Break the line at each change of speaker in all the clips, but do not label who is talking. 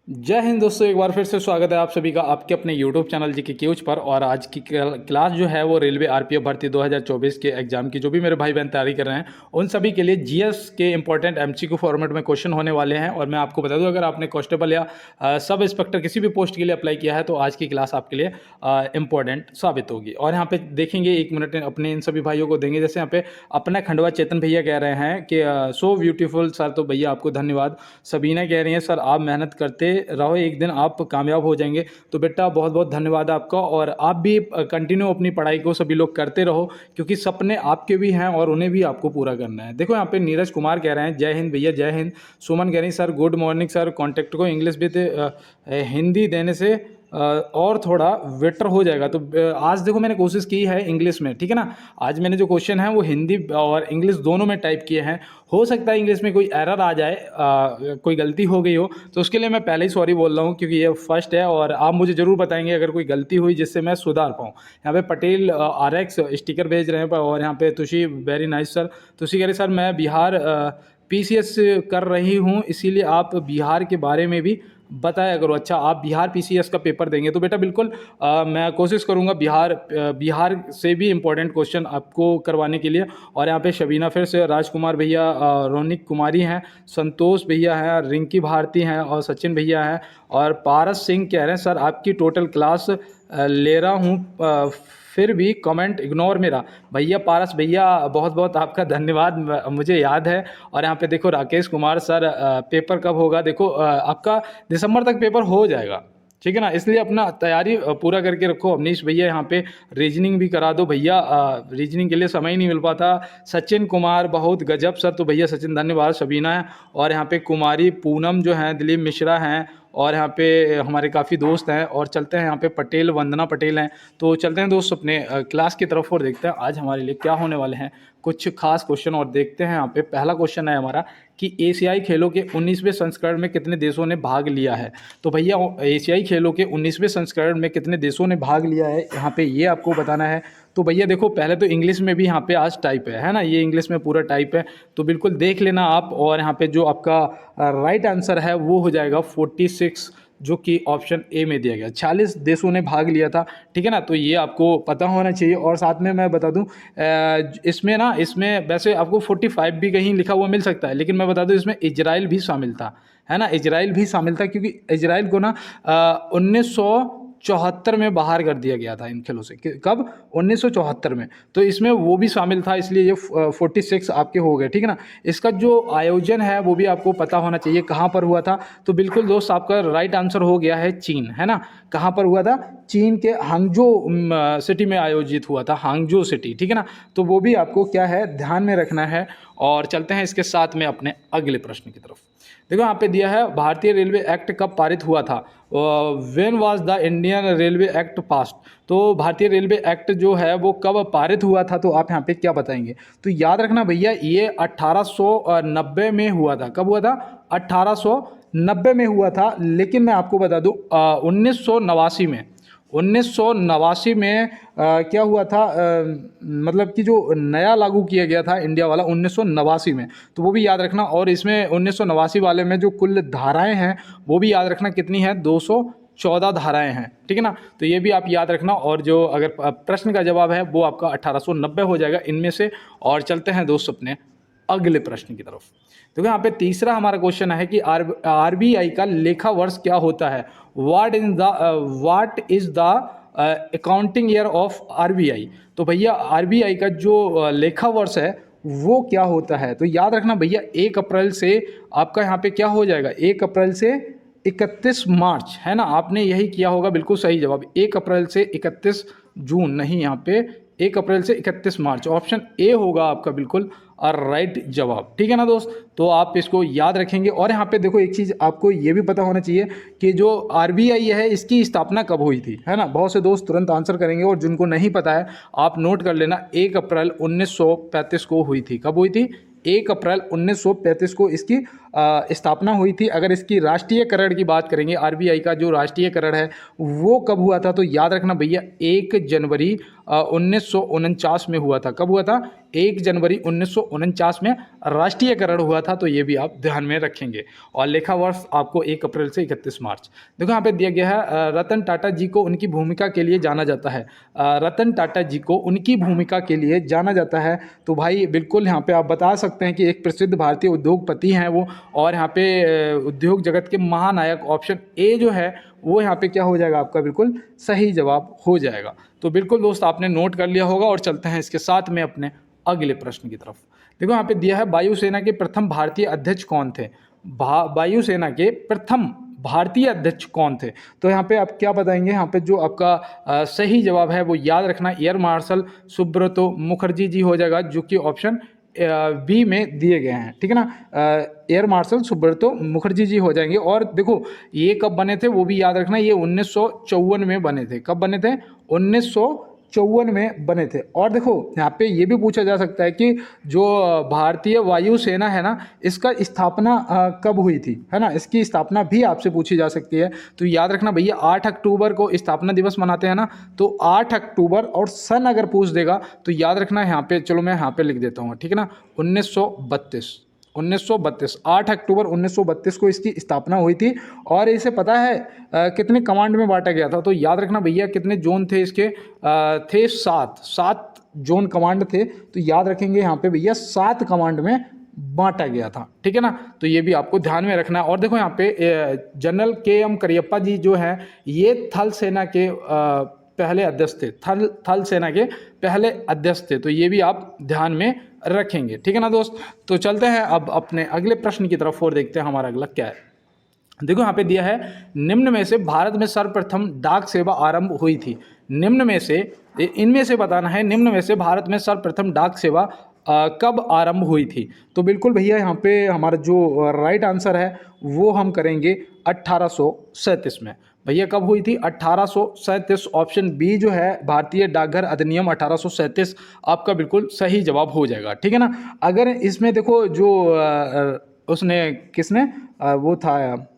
जय हिंद दोस्तों, एक बार फिर से स्वागत है आप सभी का आपके अपने YouTube चैनल जी के क्यूज पर। और आज की क्लास जो है वो रेलवे आरपीएफ भर्ती 2024 के एग्जाम की जो भी मेरे भाई बहन तैयारी कर रहे हैं उन सभी के लिए जीएस के इंपॉर्टेंट एमसीक्यू फॉर्मेट में क्वेश्चन होने वाले हैं। और मैं आपको बता दूं, अगर आपने कांस्टेबल या सब इंस्पेक्टर किसी भी पोस्ट के लिए अप्लाई किया है तो आज की क्लास आपके लिए इंपॉर्टेंट साबित होगी। और यहाँ पे देखेंगे, एक मिनट अपने इन सभी भाइयों को देंगे। जैसे यहाँ पे अपना खंडवा चेतन भैया कह रहे हैं कि सो ब्यूटीफुल सर, तो भैया आपको धन्यवाद। सबीना कह रही हैं सर आप मेहनत करते रहो, एक दिन आप कामयाब हो जाएंगे। तो बेटा बहुत बहुत धन्यवाद आपका, और आप भी कंटिन्यू अपनी पढ़ाई को सभी लोग करते रहो, क्योंकि सपने आपके भी हैं और उन्हें भी आपको पूरा करना है। देखो यहाँ पे नीरज कुमार कह रहे हैं जय हिंद भैया, जय हिंद। सुमन कह रही sir good morning sir, contact को इंग्लिश भी हिंदी देने से और थोड़ा बेटर हो जाएगा। तो आज देखो मैंने कोशिश की है इंग्लिश में, ठीक है ना। आज मैंने जो क्वेश्चन है वो हिंदी और इंग्लिश दोनों में टाइप किए हैं। हो सकता है इंग्लिश में कोई एरर आ जाए, कोई गलती हो गई हो, तो उसके लिए मैं पहले ही सॉरी बोल रहा हूँ, क्योंकि ये फर्स्ट है। और आप मुझे ज़रूर बताएंगे अगर कोई गलती हुई जिससे मैं सुधार पाऊँ। यहाँ पे पटेल RX स्टिकर भेज रहे हैं। और यहाँ पे तुषी वेरी नाइस सर। तुषी कह रही सर मैं बिहार PCS कर रही हूँ, इसीलिए आप बिहार के बारे में भी बताया करो। अच्छा, आप बिहार PCS का पेपर देंगे तो बेटा बिल्कुल मैं कोशिश करूंगा बिहार से भी इम्पोर्टेंट क्वेश्चन आपको करवाने के लिए। और यहाँ पे शबीना फिर से, राजकुमार भैया, रोनिक कुमारी हैं, संतोष भैया हैं, रिंकी भारती हैं और सचिन भैया हैं। और पारस सिंह कह रहे हैं सर आपकी टोटल क्लास ले रहा हूँ, फिर भी कमेंट इग्नोर मेरा। भैया पारस भैया बहुत बहुत आपका धन्यवाद, मुझे याद है। और यहाँ पे देखो राकेश कुमार सर, पेपर कब होगा? देखो आपका दिसंबर तक पेपर हो जाएगा, ठीक है ना। इसलिए अपना तैयारी पूरा करके रखो। अवनीश भैया यहाँ पे रीजनिंग भी करा दो भैया, रीजनिंग के लिए समय ही नहीं मिल पाता। सचिन कुमार बहुत गजब सर, तो भैया सचिन धन्यवाद। सबीना है, और यहाँ पे कुमारी पूनम जो हैं, दिलीप मिश्रा हैं, और यहाँ पे हमारे काफ़ी दोस्त हैं। और चलते हैं यहाँ पे पटेल, वंदना पटेल हैं। तो चलते हैं दोस्त अपने क्लास की तरफ और देखते हैं आज हमारे लिए क्या होने वाले हैं कुछ खास क्वेश्चन। और देखते हैं यहाँ पे पहला क्वेश्चन है हमारा कि एशियाई खेलों के 19वें संस्करण में कितने देशों ने भाग लिया है। तो भैया एशियाई खेलों के 19वें संस्करण में कितने देशों ने भाग लिया है, यहाँ पे ये आपको बताना है। तो भैया देखो पहले तो इंग्लिश में भी यहाँ पे आज टाइप है ना, ये इंग्लिश में पूरा टाइप है, तो बिल्कुल देख लेना आप। और यहाँ पे जो आपका राइट आंसर है वो हो जाएगा 46, जो कि ऑप्शन ए में दिया गया। 46 देशों ने भाग लिया था, ठीक है ना। तो ये आपको पता होना चाहिए। और साथ में मैं बता दूं, इसमें वैसे आपको 45 भी कहीं लिखा हुआ मिल सकता है, लेकिन मैं बता दूं इसमें इजराइल भी शामिल था, है ना। इजराइल भी शामिल था, क्योंकि इजराइल को ना 1974 में बाहर कर दिया गया था इन खेलों से। कब? 1974 में। तो इसमें वो भी शामिल था, इसलिए ये 46 आपके हो गए, ठीक है ना। इसका जो आयोजन है वो भी आपको पता होना चाहिए, कहाँ पर हुआ था। तो बिल्कुल दोस्त आपका राइट आंसर हो गया है चीन, है ना। कहाँ पर हुआ था? चीन के हांगजो सिटी में आयोजित हुआ था, हांगजो सिटी, ठीक है ना। तो वो भी आपको क्या है ध्यान में रखना है। और चलते हैं इसके साथ में अपने अगले प्रश्न की तरफ। देखो यहाँ पे दिया है भारतीय रेलवे एक्ट कब पारित हुआ था। When was the Indian railway act passed. तो भारतीय रेलवे एक्ट जो है वो कब पारित हुआ था, तो आप यहाँ पे क्या बताएंगे? तो याद रखना भैया ये 1890 में हुआ था। कब हुआ था? 1890 में हुआ था। लेकिन मैं आपको बता दूं 1989 में, 1989 में क्या हुआ था, मतलब कि जो नया लागू किया गया था इंडिया वाला 1989 में, तो वो भी याद रखना। और इसमें 1989 वाले में जो कुल धाराएं हैं वो भी याद रखना, कितनी है? 214 धाराएं हैं, ठीक है ना। तो ये भी आप याद रखना। और जो अगर प्रश्न का जवाब है वो आपका 1890 हो जाएगा इनमें से। और चलते हैं दोस्त अपने अगले प्रश्न की तरफ। देखो यहाँ पे तीसरा हमारा क्वेश्चन है कि RBI का लेखा वर्ष क्या होता है। What is the accounting year of RBI। तो भैया RBI का जो लेखा वर्ष है वो क्या होता है। तो याद रखना भैया 1 अप्रैल से आपका यहाँ पे क्या हो जाएगा, 1 अप्रैल से 31 मार्च, है ना। आपने यही किया होगा, बिल्कुल सही जवाब। 1 अप्रैल से 31 जून नहीं, यहाँ पे 1 अप्रैल से 31 मार्च, ऑप्शन ए होगा आपका बिल्कुल और राइट जवाब, ठीक है ना दोस्त। तो आप इसको याद रखेंगे। और यहाँ पे देखो एक चीज़ आपको ये भी पता होना चाहिए कि जो RBI है इसकी स्थापना कब हुई थी, है ना। बहुत से दोस्त तुरंत आंसर करेंगे, और जिनको नहीं पता है आप नोट कर लेना, 1 अप्रैल 1935 को हुई थी। कब हुई थी? 1 अप्रैल 1935 को इसकी स्थापना हुई थी। अगर इसकी राष्ट्रीयकरण की बात करेंगे, RBI का जो राष्ट्रीयकरण है वो कब हुआ था, तो याद रखना भैया 1 जनवरी 1949 में हुआ था। कब हुआ था? 1 जनवरी 1949 में राष्ट्रीयकरण हुआ था, तो ये भी आप ध्यान में रखेंगे। और लेखा वर्ष आपको 1 अप्रैल से 31 मार्च। देखो यहाँ पे दिया गया है रतन टाटा जी को उनकी भूमिका के लिए जाना जाता है। रतन टाटा जी को उनकी भूमिका के लिए जाना जाता है, तो भाई बिल्कुल यहाँ पे आप बता सकते हैं कि एक प्रसिद्ध भारतीय उद्योगपति हैं वो, और यहाँ पे उद्योग जगत के महानायक, ऑप्शन ए जो है वो यहाँ पे क्या हो जाएगा आपका, बिल्कुल सही जवाब हो जाएगा। तो बिल्कुल दोस्त आपने नोट कर लिया होगा, और चलते हैं इसके साथ में अपने अगले प्रश्न की तरफ। देखो यहाँ पे दिया है वायुसेना के प्रथम भारतीय अध्यक्ष कौन थे? वायुसेना के प्रथम भारतीय अध्यक्ष कौन थे? तो यहाँ पे आप क्या बताएंगे? यहाँ पे जो आपका सही जवाब है वो याद रखना एयर मार्शल सुब्रतो मुखर्जी जी हो जाएगा, जो कि ऑप्शन बी में दिए गए हैं, ठीक है ना। एयर मार्शल सुब्रतो मुखर्जी जी हो जाएंगे। और देखो ये कब बने थे वो भी याद रखना, ये 1954 में बने थे। कब बने थे? 1954 में बने थे। और देखो यहाँ पे ये भी पूछा जा सकता है कि जो भारतीय वायुसेना है ना, इसका स्थापना कब हुई थी, है ना, इसकी स्थापना भी आपसे पूछी जा सकती है। तो याद रखना भैया 8 अक्टूबर को स्थापना दिवस मनाते हैं ना, तो 8 अक्टूबर और सन अगर पूछ देगा तो याद रखना यहाँ पे, चलो मैं यहाँ पे लिख देता हूँ, ठीक है ना, 1932 8 अक्टूबर 1932 को इसकी स्थापना हुई थी। और इसे पता है कितने कमांड में बांटा गया था? तो याद रखना भैया कितने जोन थे इसके, थे 7 जोन कमांड थे। तो याद रखेंगे यहाँ पे भैया 7 कमांड में बांटा गया था, ठीक है ना। तो ये भी आपको ध्यान में रखना है। और देखो यहाँ पे जनरल KM करियप्पा जी जो हैं ये थल सेना के पहले अध्यक्ष थे, थल सेना के पहले अध्यक्ष थे। तो ये भी आप ध्यान में रखेंगे, ठीक है ना दोस्त। तो चलते हैं अब अपने अगले प्रश्न की तरफ और देखते हैं हमारा अगला क्या है। देखो यहाँ पे दिया है निम्न में से भारत में सर्वप्रथम डाक सेवा आरंभ हुई थी। निम्न में से, इनमें से बताना है, निम्न में से भारत में सर्वप्रथम डाक सेवा कब आरंभ हुई थी? तो बिल्कुल भैया यहाँ पे हमारा जो राइट आंसर है वो हम करेंगे 1837 में। भैया कब हुई थी? 1837। ऑप्शन बी जो है भारतीय डाकघर अधिनियम 1837 आपका बिल्कुल सही जवाब हो जाएगा, ठीक है ना। अगर इसमें देखो जो उसने किसने वो था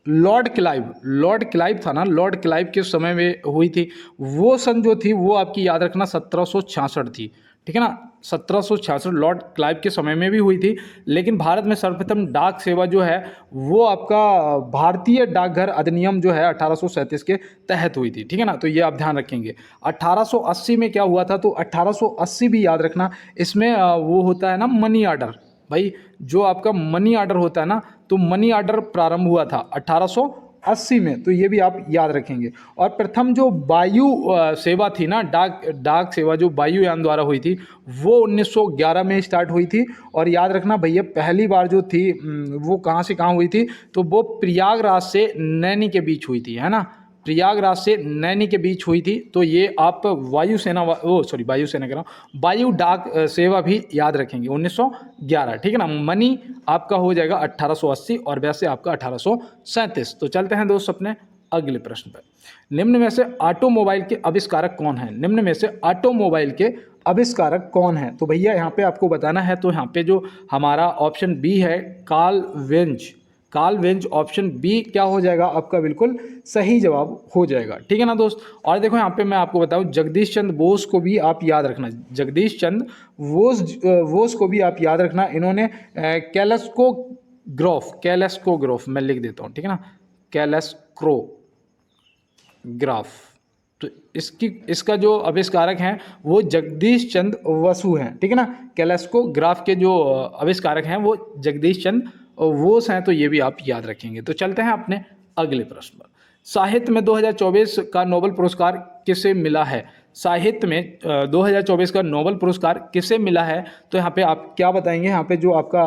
लॉर्ड क्लाइव था ना, लॉर्ड क्लाइव के समय में हुई थी। वो सन जो थी वो आपकी याद रखना 1766 थी, ठीक है ना। 1766 लॉर्ड क्लाइव के समय में भी हुई थी। लेकिन भारत में सर्वप्रथम डाक सेवा जो है वो आपका भारतीय डाकघर अधिनियम जो है 1837 के तहत हुई थी, ठीक है ना। तो ये आप ध्यान रखेंगे। 1880 में क्या हुआ था? तो 1880 भी याद रखना, इसमें वो होता है ना मनी ऑर्डर। भाई जो आपका मनी ऑर्डर होता है ना, तो मनी ऑर्डर प्रारंभ हुआ था 1880 में। तो ये भी आप याद रखेंगे। और प्रथम जो वायु सेवा थी ना, डाक सेवा जो वायुयान द्वारा हुई थी वो 1911 में स्टार्ट हुई थी। और याद रखना भैया पहली बार जो थी वो कहाँ से कहाँ हुई थी? तो वो प्रयागराज से नैनी के बीच हुई थी, है ना, प्रयागराज से नैनी के बीच हुई थी। तो ये आप वायुसेना वायुसेना कह रहा हूँ, वायु डाक सेवा भी याद रखेंगे 1911, ठीक है ना। मनी आपका हो जाएगा 1880 और वैसे आपका 1837। तो चलते हैं दोस्त अपने अगले प्रश्न पर। निम्न में से ऑटोमोबाइल के आविष्कारक कौन है? निम्न में से ऑटोमोबाइल के आविष्कारक कौन है? तो भैया यहाँ पे आपको बताना है। तो यहाँ पे जो हमारा ऑप्शन बी है कार्ल वेंज ऑप्शन बी क्या हो जाएगा आपका, बिल्कुल सही जवाब हो जाएगा, ठीक है ना दोस्त। और देखो यहाँ पे मैं आपको बताऊँ जगदीश चंद्र बोस को भी आप याद रखना, जगदीश चंद्र बोस को भी आप याद रखना। इन्होंने कैलेस्कोग्राफ मैं लिख देता हूँ, ठीक है ना, कैलेस्कोग्राफ। तो इसका जो आविष्कारक हैं वो जगदीश चंद्र बसु हैं, ठीक है ना। कैलेस्कोग्राफ के जो आविष्कारक हैं वो जगदीश चंद्र बोस हैं। तो ये भी आप याद रखेंगे। तो चलते हैं अपने अगले प्रश्न पर। साहित्य में 2024 का नोबेल पुरस्कार किसे मिला है? साहित्य में 2024 का नोबेल पुरस्कार किसे मिला है? तो यहाँ पे आप क्या बताएंगे? यहाँ पे जो आपका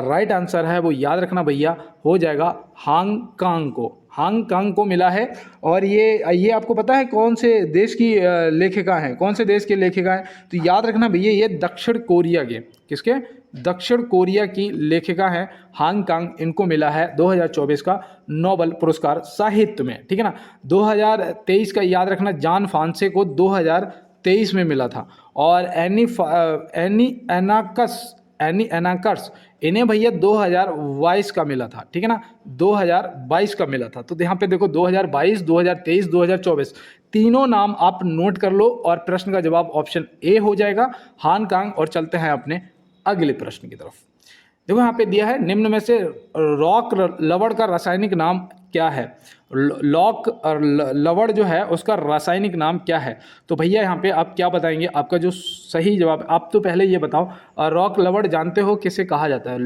राइट आंसर है वो याद रखना भैया हो जाएगा हांगकांग को मिला है। और ये आपको पता है कौन से देश की लेखिका हैं, कौन से देश के लेखिका हैं? तो याद रखना भैया ये दक्षिण कोरिया के, किसके? दक्षिण कोरिया की लेखिका हैं हांगकांग, इनको मिला है 2024 का नोबेल पुरस्कार साहित्य में, ठीक है ना। 2023 का याद रखना जॉन फ्रांसे को 2023 में मिला था। और एनी एनी एनाकर्स, इन्हें भैया 2022 का मिला था, ठीक है ना, 2022 का मिला था। तो यहाँ पे देखो 2022, 2023, 2024 तीनों नाम आप नोट कर लो और प्रश्न का जवाब ऑप्शन ए हो जाएगा, हांगकांग। और चलते हैं अपने अगले प्रश्न की तरफ। देखो यहाँ पे दिया है निम्न में से रॉक लवण का रासायनिक नाम क्या है। लॉक और लवण जो है उसका रासायनिक नाम क्या है। तो भैया यहाँ पे आप क्या बताएंगे, आपका जो सही जवाब, आप तो पहले ये बताओ रॉक लवण जानते हो किसे कहा जाता है,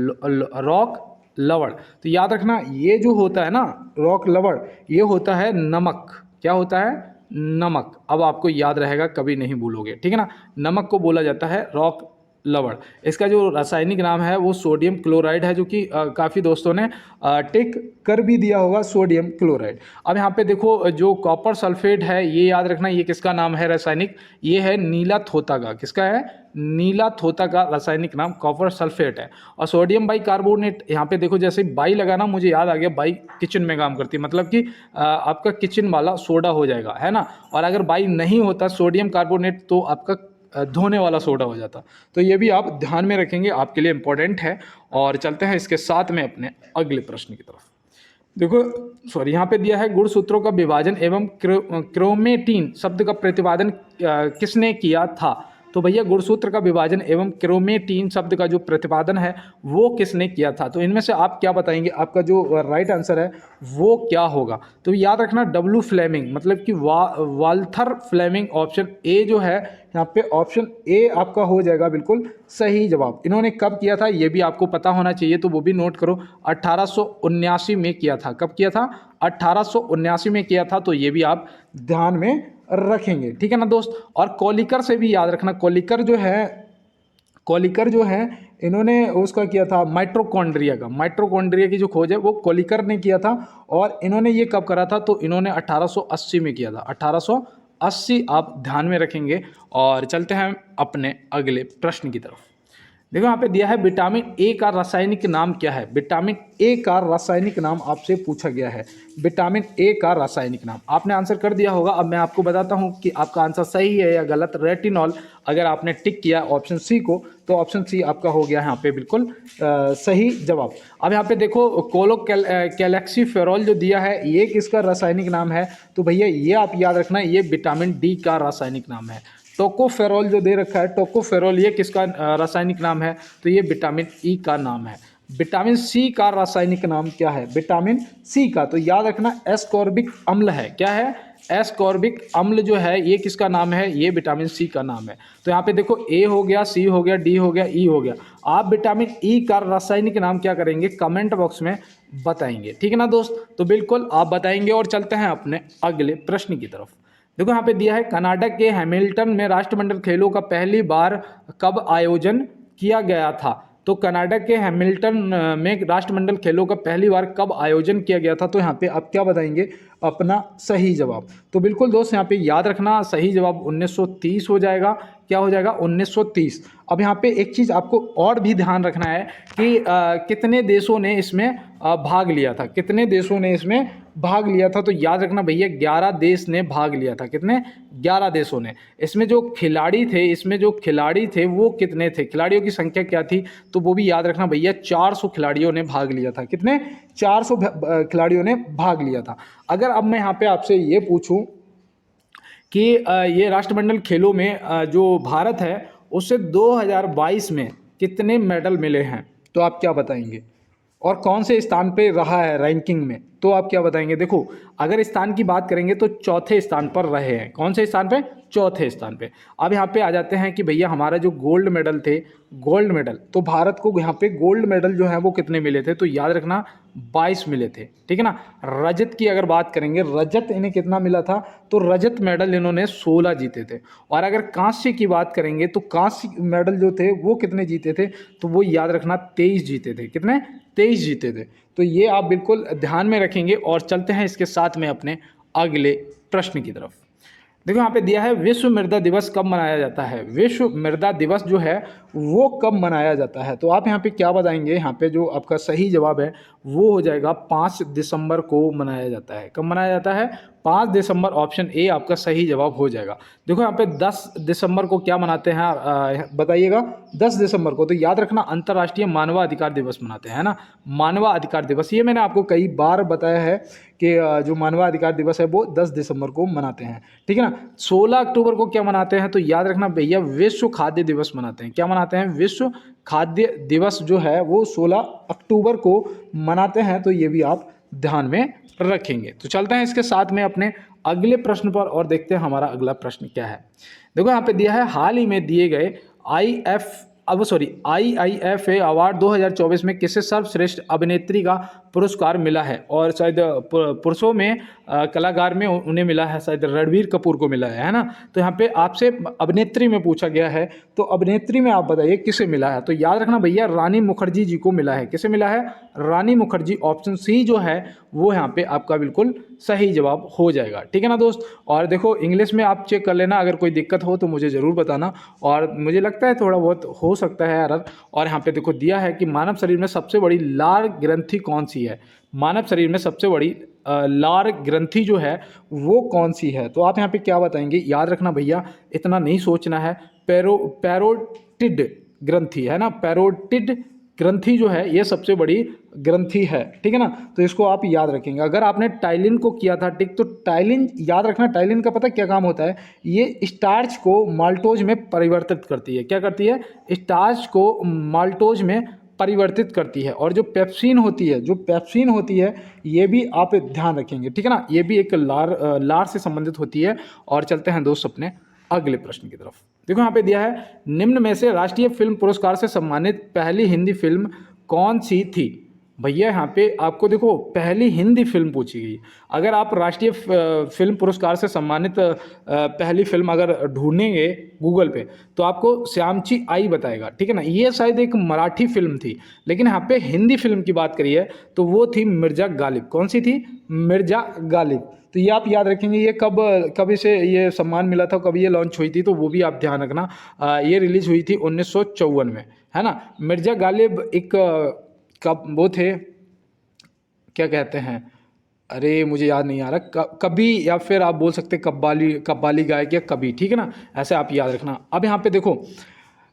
रॉक लवण। तो याद रखना ये जो होता है ना रॉक लवण, ये होता है नमक। क्या होता है, नमक। अब आपको याद रहेगा, कभी नहीं भूलोगे, ठीक है ना। नमक को बोला जाता है रॉक लवण। इसका जो रासायनिक नाम है वो सोडियम क्लोराइड है, जो कि काफ़ी दोस्तों ने टिक कर भी दिया होगा, सोडियम क्लोराइड। अब यहाँ पे देखो जो कॉपर सल्फेट है, ये याद रखना ये किसका नाम है रासायनिक, ये है नीला थोथा का। किसका है, नीला थोथा का रासायनिक नाम कॉपर सल्फेट है। और सोडियम बाई कार्बोनेट, यहाँ पे देखो जैसे बाई लगाना मुझे याद आ गया, बाई किचन में काम करती है, मतलब कि आपका किचन वाला सोडा हो जाएगा, है ना। और अगर बाई नहीं होता सोडियम कार्बोनेट तो आपका धोने वाला सोडा हो जाता। तो ये भी आप ध्यान में रखेंगे, आपके लिए इंपॉर्टेंट है। और चलते हैं इसके साथ में अपने अगले प्रश्न की तरफ। देखो सॉरी, यहाँ पे दिया है गुणसूत्रों का विभाजन एवं क्रोमेटीन शब्द का प्रतिपादन किसने किया था। तो भैया गुणसूत्र का विभाजन एवं क्रोमेटीन शब्द का जो प्रतिपादन है वो किसने किया था। तो इनमें से आप क्या बताएंगे, आपका जो राइट आंसर है वो क्या होगा। तो याद रखना डब्ल्यू फ्लेमिंग, मतलब कि वाल्थर फ्लेमिंग। ऑप्शन ए जो है यहाँ पे, ऑप्शन ए आपका हो जाएगा बिल्कुल सही जवाब। इन्होंने कब किया था ये भी आपको पता होना चाहिए, तो वो भी नोट करो। 1879 में किया था। कब किया था, 1879 में किया था। तो ये भी आप ध्यान में रखेंगे, ठीक है ना दोस्त। और कोलिकर से भी याद रखना, कोलिकर जो है इन्होंने उसका किया था माइटोकॉन्ड्रिया का। माइटोकॉन्ड्रिया की जो खोज है वो कोलिकर ने किया था। और इन्होंने ये कब करा था, तो इन्होंने 1880 में किया था। 1880 आप ध्यान में रखेंगे। और चलते हैं अपने अगले प्रश्न की तरफ। देखो यहाँ पे दिया है विटामिन ए का रासायनिक नाम क्या है। विटामिन ए का रासायनिक नाम आपसे पूछा गया है। विटामिन ए का रासायनिक नाम आपने आंसर कर दिया होगा। अब मैं आपको बताता हूँ कि आपका आंसर सही है या गलत। रेटिनॉल, अगर आपने टिक किया ऑप्शन सी को तो ऑप्शन सी आपका हो गया यहाँ पे बिल्कुल सही जवाब। अब यहाँ पे देखो कैलेक्सीफेरॉल जो दिया है ये किसका रासायनिक नाम है। तो भैया ये आप याद रखना ये विटामिन डी का रासायनिक नाम है। टोकोफेरॉल जो दे रखा है, टोकोफेरॉल ये किसका रासायनिक नाम है। तो ये विटामिन ई का नाम है। विटामिन सी का रासायनिक नाम क्या है, विटामिन सी का। तो याद रखना एस्कॉर्बिक अम्ल है। क्या है, एस्कॉर्बिक अम्ल जो है ये किसका नाम है, ये विटामिन सी का नाम है। तो यहाँ पे देखो ए हो गया, सी हो गया, डी हो गया, ई हो गया। आप विटामिन ई का रासायनिक नाम क्या करेंगे, कमेंट बॉक्स में बताएंगे, ठीक है ना दोस्त। तो बिल्कुल आप बताएंगे। और चलते हैं अपने अगले प्रश्न की तरफ। देखो यहाँ पे दिया है कनाडा के हैमिल्टन में राष्ट्रमंडल खेलों का पहली बार कब आयोजन किया गया था। तो कनाडा के हैमिल्टन में राष्ट्रमंडल खेलों का पहली बार कब आयोजन किया गया था। तो यहाँ पे आप क्या बताएंगे अपना सही जवाब। तो बिल्कुल दोस्त यहाँ पे याद रखना सही जवाब 1930 हो जाएगा। क्या हो जाएगा, 1930। अब यहाँ पे एक चीज़ आपको और भी ध्यान रखना है कि कितने देशों ने इसमें भाग लिया था। कितने देशों ने इसमें भाग लिया था। तो याद रखना भैया 11 देश ने भाग लिया था। कितने, 11 देशों ने। इसमें जो खिलाड़ी थे वो कितने थे, खिलाड़ियों की संख्या क्या थी। तो वो भी याद रखना भैया 400 खिलाड़ियों ने भाग लिया था। कितने, 400 खिलाड़ियों ने भाग लिया था। अगर अब मैं यहाँ पे आपसे ये पूछूं कि ये राष्ट्रमंडल खेलों में जो भारत है उससे 2022 में कितने मेडल मिले हैं, तो आप क्या बताएंगे। और कौन से स्थान पे रहा है रैंकिंग में, तो आप क्या बताएंगे। देखो अगर स्थान की बात करेंगे तो चौथे स्थान पर रहे हैं। कौन से स्थान पे, चौथे स्थान पे। अब यहाँ पे आ जाते हैं कि भैया हमारा जो गोल्ड मेडल थे, गोल्ड मेडल, तो भारत को यहाँ पे गोल्ड मेडल जो है वो कितने मिले थे। तो याद रखना 22 मिले थे, ठीक है ना। रजत की अगर बात करेंगे, रजत इन्हें कितना मिला था। तो रजत मेडल इन्होंने 16 जीते थे। और अगर कांस्य की बात करेंगे तो कांस्य मेडल जो थे वो कितने जीते थे। तो वो याद रखना 23 जीते थे। कितने, 23 जीते थे। तो ये आप बिल्कुल ध्यान में रखेंगे। और चलते हैं इसके साथ में अपने अगले प्रश्न की तरफ। देखो यहाँ पे दिया है विश्व मृदा दिवस कब मनाया जाता है। विश्व मृदा दिवस जो है वो कब मनाया जाता है, तो आप यहाँ पे क्या बताएंगे। यहाँ पे जो आपका सही जवाब है वो हो जाएगा 5 दिसंबर को मनाया जाता है। कब मनाया जाता है? 5 दिसंबर, ऑप्शन ए आपका सही जवाब हो जाएगा। देखो यहाँ पे 10 दिसंबर को क्या मनाते हैं बताइएगा। 10 दिसंबर को तो याद रखना अंतर्राष्ट्रीय मानवाधिकार दिवस मनाते हैं, है ना। मानवाधिकार दिवस, ये मैंने आपको कई बार बताया है कि जो मानवाधिकार दिवस है वो 10 दिसंबर को मनाते हैं, ठीक है ना। 16 अक्टूबर को क्या मनाते हैं, तो याद रखना भैया विश्व खाद्य दिवस मनाते हैं। क्या मनाते हैं? विश्व खाद्य दिवस जो है वो 16 अक्टूबर को मनाते हैं, तो ये भी आप ध्यान में रखेंगे। तो चलते हैं इसके साथ में अपने अगले प्रश्न पर और देखते हैं हमारा अगला प्रश्न क्या है। देखो यहाँ पे दिया है हाल ही में दिए गए आईआईएफए अवार्ड 2024 में किसे सर्वश्रेष्ठ अभिनेत्री का पुरस्कार मिला है, और शायद पुरुषों में कलाकार में उन्हें मिला है, शायद रणबीर कपूर को मिला है ना। तो यहाँ पे आपसे अभिनेत्री में पूछा गया है, तो अभिनेत्री में आप बताइए किसे मिला है। तो याद रखना भैया रानी मुखर्जी जी को मिला है। किसे मिला है? रानी मुखर्जी। ऑप्शन सी जो है वो यहाँ पे आपका बिल्कुल सही जवाब हो जाएगा, ठीक है ना दोस्त। और देखो इंग्लिश में आप चेक कर लेना, अगर कोई दिक्कत हो तो मुझे ज़रूर बताना, और मुझे लगता है थोड़ा बहुत हो सकता है एरर। और यहाँ पे देखो दिया है कि मानव शरीर में सबसे बड़ी लार ग्रंथि कौन सी है। मानव शरीर में सबसे बड़ी लार ग्रंथि जो है वो कौन सी है, तो आप यहाँ पे क्या बताएंगे। याद रखना भैया इतना नहीं सोचना है। पैरोटिड ग्रंथि है ना, पैरोटिड ग्रंथि जो है ये सबसे बड़ी ग्रंथि है, ठीक है ना। तो इसको आप याद रखेंगे। अगर आपने टाइलिन को किया था टिक, तो टाइलिन याद रखना, टाइलिन का पता क्या काम होता है, ये स्टार्च को माल्टोज में परिवर्तित करती है। क्या करती है? स्टार्च को माल्टोज में परिवर्तित करती है। और जो पेप्सिन होती है ये भी आप ध्यान रखेंगे, ठीक है ना। ये भी एक लार से संबंधित होती है। और चलते हैं दोस्त अपने अगले प्रश्न की तरफ। देखो यहाँ पे दिया है निम्न में से राष्ट्रीय फिल्म पुरस्कार से सम्मानित पहली हिंदी फिल्म कौन सी थी। भैया यहाँ पे आपको देखो पहली हिंदी फिल्म पूछी गई। अगर आप राष्ट्रीय फिल्म पुरस्कार से सम्मानित पहली फिल्म अगर ढूंढेंगे गूगल पे तो आपको श्यामची आई बताएगा, ठीक है ना। ये शायद एक मराठी फिल्म थी, लेकिन यहाँ पे हिंदी फिल्म की बात करी है तो वो थी मिर्जा गालिब। कौन सी थी? मिर्जा गालिब। तो ये आप याद रखेंगे। ये कब इसे ये सम्मान मिला था, कब ये लॉन्च हुई थी, तो वो भी आप ध्यान रखना। ये रिलीज हुई थी 1954 में, है ना। मिर्जा गालिब एक कब वो थे, क्या कहते हैं, अरे मुझे याद नहीं आ रहा, कभी, या फिर आप बोल सकते कब्बाली गायक या कभी, ठीक है ना। ऐसे आप याद रखना। अब यहाँ पे देखो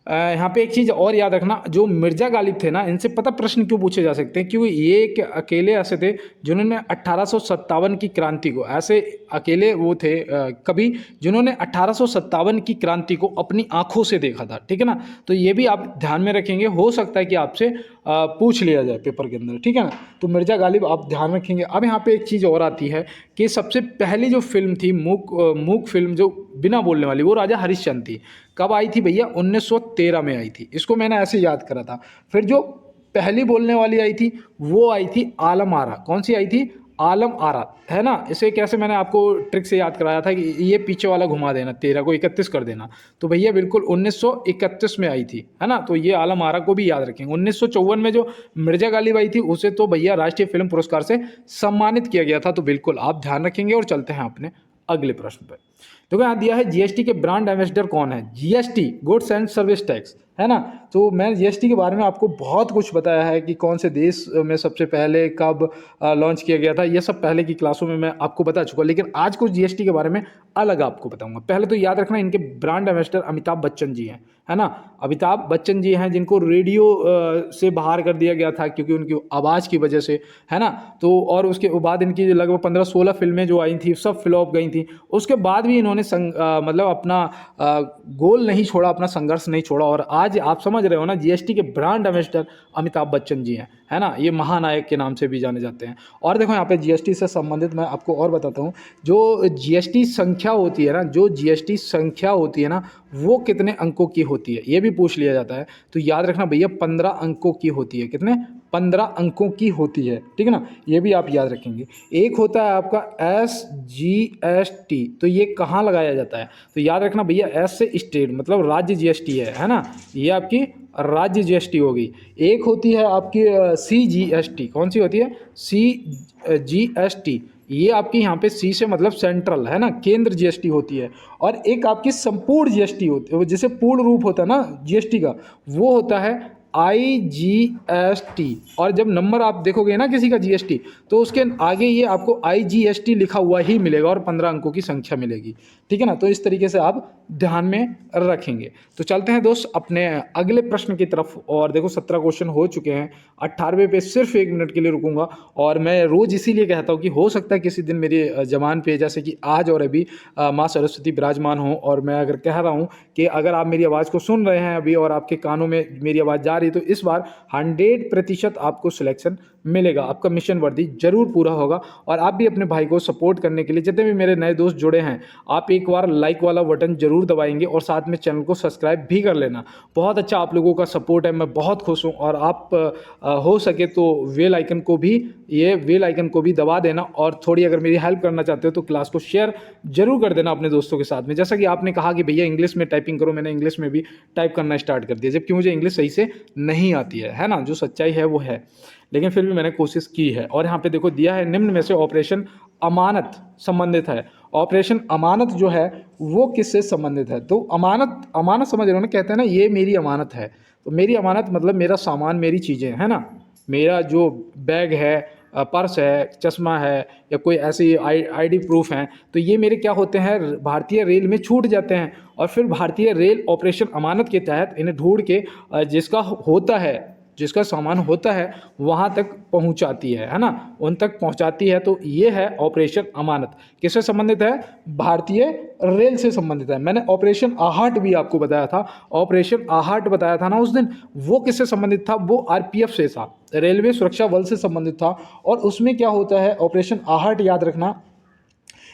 यहाँ पे एक चीज़ और याद रखना, जो मिर्जा गालिब थे ना, इनसे पता प्रश्न क्यों पूछे जा सकते हैं, क्योंकि ये एक अकेले ऐसे थे जिन्होंने 1857 की क्रांति को, ऐसे अकेले वो थे कभी जिन्होंने 1857 की क्रांति को अपनी आंखों से देखा था, ठीक है ना। तो ये भी आप ध्यान में रखेंगे, हो सकता है कि आपसे पूछ लिया जाए पेपर के अंदर, ठीक है ना। तो मिर्जा गालिब आप ध्यान रखेंगे। अब यहाँ पे एक चीज़ और आती है कि सबसे पहली जो फिल्म थी मूक फिल्म जो बिना बोलने वाली, वो राजा हरिश्चंद्र थी। कब आई थी भैया? 1913 में आई थी। इसको मैंने ऐसे याद करा था। फिर जो पहली बोलने वाली आई थी वो आई थी आलम आरा। कौन सी आई थी? आलम आरा, है ना। इसे कैसे मैंने आपको ट्रिक से याद कराया था कि ये पीछे वाला घुमा देना, 13 को 31 कर देना। तो भैया बिल्कुल 1931 में आई थी, है ना। तो ये आलम आरा को भी याद रखेंगे। 1954 में जो मिर्जा गालिब आई थी उसे तो भैया राष्ट्रीय फिल्म पुरस्कार से सम्मानित किया गया था। तो बिल्कुल आप ध्यान रखेंगे। और चलते हैं अपने अगले प्रश्न पर। तो यहाँ दिया है जीएसटी के ब्रांड एम्बेसडर कौन है। GST, goods and service tax, है ना। तो मैं जीएसटी के बारे में आपको बहुत कुछ बताया है कि कौन से देश में सबसे पहले कब लॉन्च किया गया था। ये सब पहले की क्लासों में मैं आपको बता चुका, लेकिन आज कुछ जीएसटी के बारे में अलग आपको बताऊंगा। पहले तो याद रखना इनके ब्रांड एम्बेसडर अमिताभ बच्चन जी हैं, है ना। अमिताभ बच्चन जी हैं जिनको रेडियो से बाहर कर दिया गया था क्योंकि उनकी आवाज़ की वजह से, है ना। तो और उसके बाद इनकी लगभग 15-16 फिल्में जो आई थी सब फ्लॉप गई थी। उसके बाद भी इन्होंने मतलब अपना गोल नहीं छोड़ा, अपना संघर्ष नहीं छोड़ा। और आज आप समझ रहे हो ना, जीएसटी के ब्रांड एम्बेसडर अमिताभ बच्चन जी हैं, है ना। ये महानायक के नाम से भी जाने जाते हैं। और देखो यहाँ पे जीएसटी से संबंधित मैं आपको और बताता हूँ। जो जीएसटी संख्या होती है ना, जो जीएसटी संख्या होती है ना, वो कितने अंकों की होती है, ये भी पूछ लिया जाता है। तो याद रखना भैया 15 अंकों की होती है। कितने? 15 अंकों की होती है, ठीक है ना। ये भी आप याद रखेंगे। एक होता है आपका SGST, तो ये कहाँ लगाया जाता है? तो याद रखना भैया एस से स्टेट मतलब राज्य जीएसटी है ना। ये आपकी राज्य जीएसटी होगी। एक होती है आपकी CGST। कौन सी होती है? CGST, ये आपकी यहाँ पे सी से मतलब सेंट्रल है ना, केंद्र जीएसटी होती है। और एक आपकी संपूर्ण जीएसटी होती है, वो जैसे पूर्ण रूप होता है ना जीएसटी का, वो होता है आईजीएसटी। और जब नंबर आप देखोगे ना किसी का जीएसटी, तो उसके आगे ये आपको आईजीएसटी लिखा हुआ ही मिलेगा और 15 अंकों की संख्या मिलेगी। ठीक है ना, तो इस तरीके से आप ध्यान में रखेंगे। तो चलते हैं दोस्त अपने अगले प्रश्न की तरफ। और देखो 17 क्वेश्चन हो चुके हैं, 18वें पे सिर्फ 1 मिनट के लिए रुकूंगा। और मैं रोज इसीलिए कहता हूँ कि हो सकता है किसी दिन मेरी जबान पे जैसे कि आज और अभी माँ सरस्वती विराजमान हो, और मैं अगर कह रहा हूँ कि अगर आप मेरी आवाज़ को सुन रहे हैं अभी और आपके कानों में मेरी आवाज़ जा रही है, तो इस बार 100% आपको सिलेक्शन मिलेगा, आपका मिशन वर्दी जरूर पूरा होगा। और आप भी अपने भाई को सपोर्ट करने के लिए, जितने भी मेरे नए दोस्त जुड़े हैं, आप एक बार लाइक वाला बटन जरूर दबाएंगे और साथ में चैनल को सब्सक्राइब भी कर लेना। बहुत अच्छा आप लोगों का सपोर्ट है, मैं बहुत खुश हूँ। और आप हो सके तो बेल आइकन को भी दबा देना। और थोड़ी अगर मेरी हेल्प करना चाहते हो तो क्लास को शेयर जरूर कर देना अपने दोस्तों के साथ में। जैसा कि आपने कहा कि भैया इंग्लिश में टाइपिंग करो, मैंने इंग्लिश में भी टाइप करना स्टार्ट कर दिया, जबकि मुझे इंग्लिश सही से नहीं आती है ना, जो सच्चाई है वो है, लेकिन फिर भी मैंने कोशिश की है। और यहाँ पे देखो दिया है, निम्न में से ऑपरेशन अमानत संबंधित है। ऑपरेशन अमानत जो है वो किससे संबंधित है? तो अमानत समझ रहे हो ना, कहते हैं ना ये मेरी अमानत है। तो मेरी अमानत मतलब मेरा सामान, मेरी चीज़ें, है ना, मेरा जो बैग है, पर्स है, चश्मा है, या कोई ऐसी आईडी प्रूफ हैं, तो ये मेरे क्या होते हैं, भारतीय रेल में छूट जाते हैं। और फिर भारतीय रेल ऑपरेशन अमानत के तहत इन्हें ढूंढ के जिसका सामान होता है वहाँ तक पहुँचाती है ना, उन तक पहुँचाती है। तो ये है ऑपरेशन अमानत। किससे संबंधित है? भारतीय रेल से संबंधित है। मैंने ऑपरेशन आहट भी आपको बताया था, ऑपरेशन आहट बताया था ना उस दिन, वो किससे संबंधित था? वो आरपीएफ से था, रेलवे सुरक्षा बल से संबंधित था। और उसमें क्या होता है, ऑपरेशन आहट याद रखना,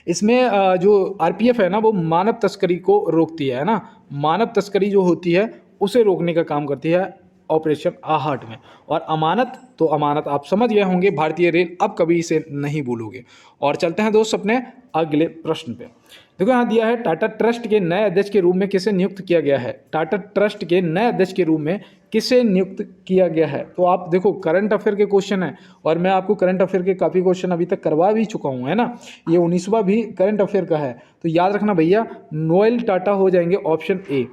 इसमें जो आरपीएफ है ना वो मानव तस्करी को रोकती है ना, मानव तस्करी जो होती है उसे रोकने का काम करती है ऑपरेशन आहट में। और अमानत, तो अमानत आप समझ गए होंगे, भारतीय रेल, अब कभी इसे नहीं भूलोगे। और चलते हैं दोस्त अपने अगले प्रश्न पे। देखो यहाँ दिया है, टाटा ट्रस्ट के नए अध्यक्ष के रूप में किसे नियुक्त किया गया है? टाटा ट्रस्ट के नए अध्यक्ष के रूप में किसे नियुक्त किया गया है? तो आप देखो करंट अफेयर के क्वेश्चन है, और मैं आपको करंट अफेयर के काफ़ी क्वेश्चन अभी तक करवा भी चुका हूँ, है ना। ये 19वां भी करंट अफेयर का है, तो याद रखना भैया, नोएल टाटा हो जाएंगे ऑप्शन ए।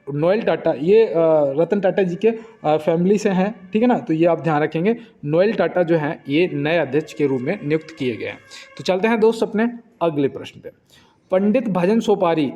नोएल टाटा ये रतन टाटा जी के फैमिली से हैं, ठीक है ना, तो ये आप ध्यान रखेंगे। नोएल टाटा जो हैं ये नए अध्यक्ष के रूप में नियुक्त किए गए हैं। तो चलते हैं दोस्त अपने अगले प्रश्न पे। पंडित भजन सोपारी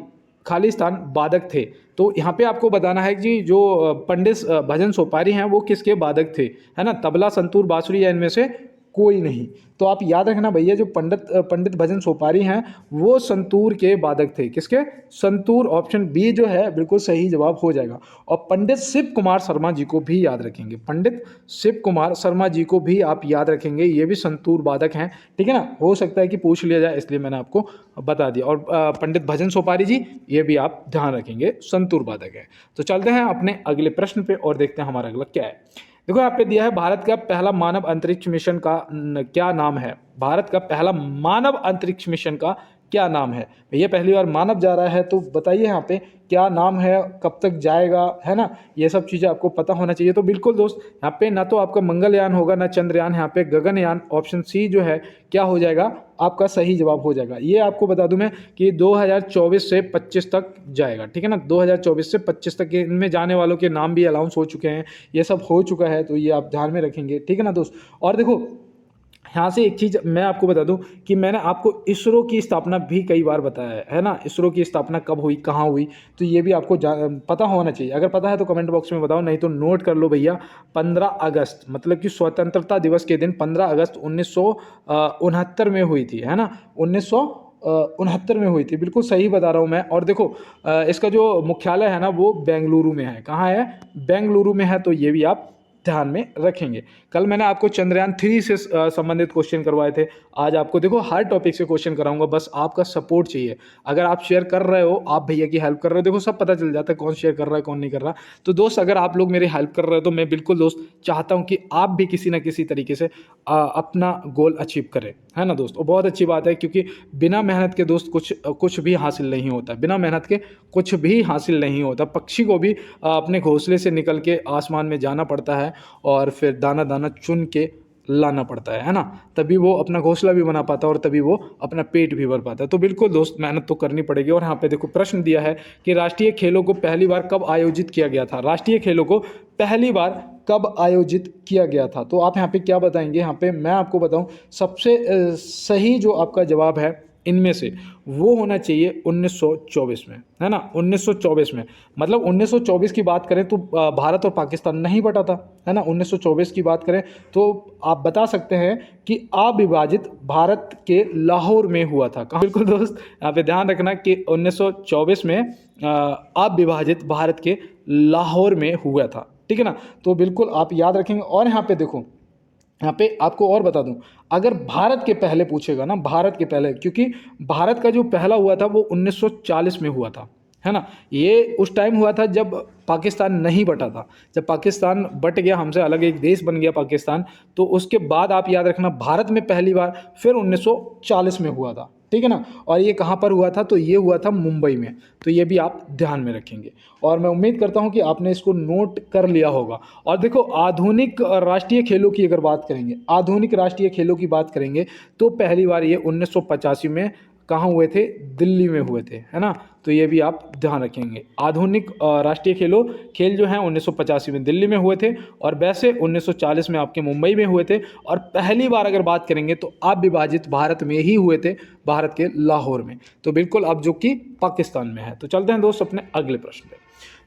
खालिस्तान वादक थे। तो यहाँ पे आपको बताना है कि जो पंडित भजन सोपारी हैं वो किसके वादक थे, है ना, तबला, संतूर, बांसुरी या इनमें से कोई नहीं। तो आप याद रखना भैया, जो पंडित भजन सोपारी हैं वो संतूर के वादक थे। किसके? संतूर। ऑप्शन बी जो है बिल्कुल सही जवाब हो जाएगा। और पंडित शिव कुमार शर्मा जी को भी याद रखेंगे, पंडित शिव कुमार शर्मा जी को भी आप याद रखेंगे, ये भी संतूर वादक हैं, ठीक है ना, हो सकता है कि पूछ लिया जाए, इसलिए मैंने आपको बता दिया। और पंडित भजन सोपारी जी, ये भी आप ध्यान रखेंगे, संतूर वादक है। तो चलते हैं अपने अगले प्रश्न पे और देखते हैं हमारा अगला क्या है। देखो यहाँ पे दिया है, भारत का पहला मानव अंतरिक्ष मिशन का क्या नाम है? भारत का पहला मानव अंतरिक्ष मिशन का क्या नाम है? भैया पहली बार मानव जा रहा है, तो बताइए यहाँ पे क्या नाम है, कब तक जाएगा, है ना, ये सब चीज़ें आपको पता होना चाहिए। तो बिल्कुल दोस्त, यहाँ पे ना तो आपका मंगलयान होगा ना चंद्रयान, यहाँ पे गगनयान, ऑप्शन सी जो है क्या हो जाएगा, आपका सही जवाब हो जाएगा। ये आपको बता दूं मैं कि 2024 से 25 तक जाएगा, ठीक है ना, 2024 से 25 तक इनमें जाने वालों के नाम भी अनाउंस हो चुके हैं, ये सब हो चुका है, तो ये आप ध्यान में रखेंगे, ठीक है ना दोस्त। और देखो यहाँ से एक चीज़ मैं आपको बता दूं कि मैंने आपको इसरो की स्थापना भी कई बार बताया है ना, इसरो की स्थापना कब हुई, कहाँ हुई, तो ये भी आपको पता होना चाहिए। अगर पता है तो कमेंट बॉक्स में बताओ, नहीं तो नोट कर लो भैया। 15 अगस्त मतलब कि स्वतंत्रता दिवस के दिन 15 अगस्त 1969 में हुई थी, है ना, 1969 में हुई थी, बिल्कुल सही बता रहा हूँ मैं। और देखो इसका जो मुख्यालय है ना वो बेंगलुरु में है। कहाँ है? बेंगलुरु में है, तो ये भी आप ध्यान में रखेंगे। कल मैंने आपको चंद्रयान 3 से संबंधित क्वेश्चन करवाए थे, आज आपको देखो हर टॉपिक से क्वेश्चन कराऊंगा, बस आपका सपोर्ट चाहिए। अगर आप शेयर कर रहे हो, आप भैया की हेल्प कर रहे हो, देखो सब पता चल जाता है कौन शेयर कर रहा है कौन नहीं कर रहा। तो दोस्त अगर आप लोग मेरी हेल्प कर रहे हो तो मैं बिल्कुल दोस्त चाहता हूँ कि आप भी किसी ना किसी तरीके से अपना गोल अचीव करें, है ना दोस्त। और बहुत अच्छी बात है, क्योंकि बिना मेहनत के दोस्त कुछ भी हासिल नहीं होता, बिना मेहनत के कुछ भी हासिल नहीं होता। पक्षी को भी अपने घोंसले से निकल के आसमान में जाना पड़ता है और फिर दाना दाना चुन के लाना पड़ता है ना, तभी वो अपना घोंसला भी बना पाता है और तभी वो अपना पेट भी भर पाता है। तो बिल्कुल दोस्त मेहनत तो करनी पड़ेगी। और यहाँ पे देखो प्रश्न दिया है कि राष्ट्रीय खेलों को पहली बार कब आयोजित किया गया था। राष्ट्रीय खेलों को पहली बार कब आयोजित किया गया था, तो आप यहाँ पे क्या बताएंगे। यहाँ पे मैं आपको बताऊँ, सबसे सही जो आपका जवाब है इनमें से वो होना चाहिए 1924 में, है ना। 1924 में, मतलब 1924 की बात करें तो भारत और पाकिस्तान नहीं बटा था, है ना। 1924 की बात करें तो आप बता सकते हैं कि अविभाजित भारत के लाहौर में हुआ था। कहाँ? बिल्कुल दोस्त, यहाँ पे ध्यान रखना कि 1924 में अविभाजित भारत के लाहौर में हुआ था, ठीक है ना। तो बिल्कुल आप याद रखेंगे। और यहाँ पे देखो, यहाँ पे आपको और बता दूं, अगर भारत के पहले पूछेगा ना, भारत के पहले, क्योंकि भारत का जो पहला हुआ था वो 1940 में हुआ था, है ना। ये उस टाइम हुआ था जब पाकिस्तान नहीं बटा था। जब पाकिस्तान बट गया, हमसे अलग एक देश बन गया पाकिस्तान, तो उसके बाद आप याद रखना भारत में पहली बार फिर 1940 में हुआ था, ठीक है ना। और ये कहाँ पर हुआ था, तो ये हुआ था मुंबई में। तो ये भी आप ध्यान में रखेंगे और मैं उम्मीद करता हूँ कि आपने इसको नोट कर लिया होगा। और देखो, आधुनिक राष्ट्रीय खेलों की अगर बात करेंगे, आधुनिक राष्ट्रीय खेलों की बात करेंगे तो पहली बार ये 1985 में कहाँ हुए थे, दिल्ली में हुए थे, है ना। तो ये भी आप ध्यान रखेंगे। आधुनिक राष्ट्रीय खेल जो हैं 1985 में दिल्ली में हुए थे और वैसे 1940 में आपके मुंबई में हुए थे। और पहली बार अगर बात करेंगे तो अविभाजित भारत में ही हुए थे, भारत के लाहौर में। तो बिल्कुल अब जो कि पाकिस्तान में है। तो चलते हैं दोस्त अपने अगले प्रश्न पे।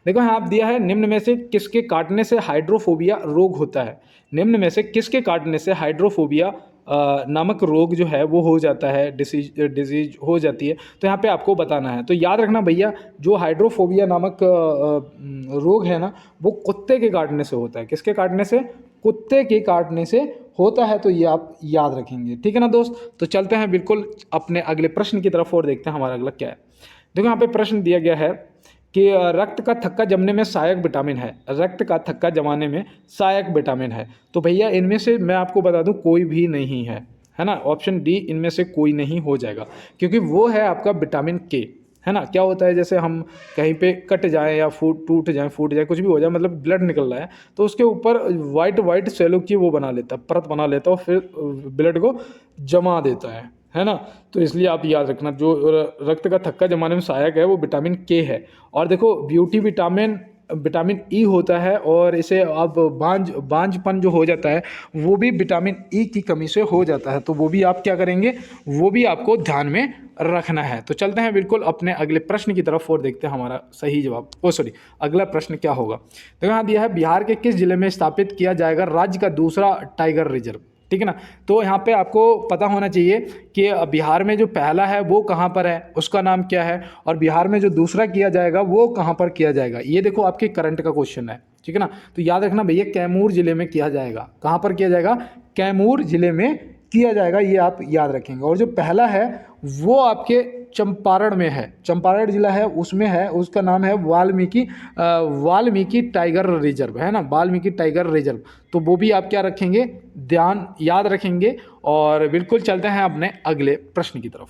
देखो यहाँ आप दिया है, निम्न में से किसके काटने से हाइड्रोफोबिया रोग होता है। निम्न में से किसके काटने से हाइड्रोफोबिया नामक रोग जो है वो हो जाता है, डिजीज हो जाती है। तो यहाँ पे आपको बताना है। तो याद रखना भैया, जो हाइड्रोफोबिया नामक रोग है ना, वो कुत्ते के काटने से होता है। किसके काटने से? कुत्ते के काटने से होता है। तो ये आप याद रखेंगे, ठीक है ना दोस्त। तो चलते हैं बिल्कुल अपने अगले प्रश्न की तरफ और देखते हैं हमारा अगला क्या है। देखो यहाँ पे प्रश्न दिया गया है कि रक्त का थक्का जमने में सहायक विटामिन है। रक्त का थक्का जमाने में सहायक विटामिन है। तो भैया इनमें से मैं आपको बता दूं कोई भी नहीं है ना। ऑप्शन डी इनमें से कोई नहीं हो जाएगा, क्योंकि वो है आपका विटामिन के, है ना। क्या होता है, जैसे हम कहीं पे कट जाए या फूट जाए कुछ भी हो जाए, मतलब ब्लड निकल रहा है, तो उसके ऊपर वाइट सेलों की वो बना लेता है, परत बना लेता है और फिर ब्लड को जमा देता है ना। तो इसलिए आप याद रखना, जो रक्त का थक्का जमाने में सहायक है वो विटामिन के है। और देखो, ब्यूटी विटामिन ई होता है, और इसे अब बांझपन जो हो जाता है वो भी विटामिन ई की कमी से हो जाता है। तो वो भी आप क्या करेंगे, वो भी आपको ध्यान में रखना है। तो चलते हैं बिल्कुल अपने अगले प्रश्न की तरफ और देखते हैं हमारा सही जवाब, अगला प्रश्न क्या होगा। देखो यहाँ दिया है, बिहार के किस जिले में स्थापित किया जाएगा राज्य का दूसरा टाइगर रिजर्व, ठीक है ना। तो यहाँ पे आपको पता होना चाहिए कि बिहार में जो पहला है वो कहाँ पर है, उसका नाम क्या है, और बिहार में जो दूसरा किया जाएगा वो कहाँ पर किया जाएगा। ये देखो आपके करंट का क्वेश्चन है, ठीक है ना। तो याद रखना भैया, कैमूर जिले में किया जाएगा। कहाँ पर किया जाएगा? कैमूर जिले में किया जाएगा, ये आप याद रखेंगे। और जो पहला है वो आपके चंपारण में है, चंपारण जिला है उसमें है, उसका नाम है वाल्मीकि टाइगर रिजर्व, है ना, वाल्मीकि टाइगर रिजर्व। तो वो भी आप क्या रखेंगे, ध्यान याद रखेंगे। और बिल्कुल चलते हैं अपने अगले प्रश्न की तरफ।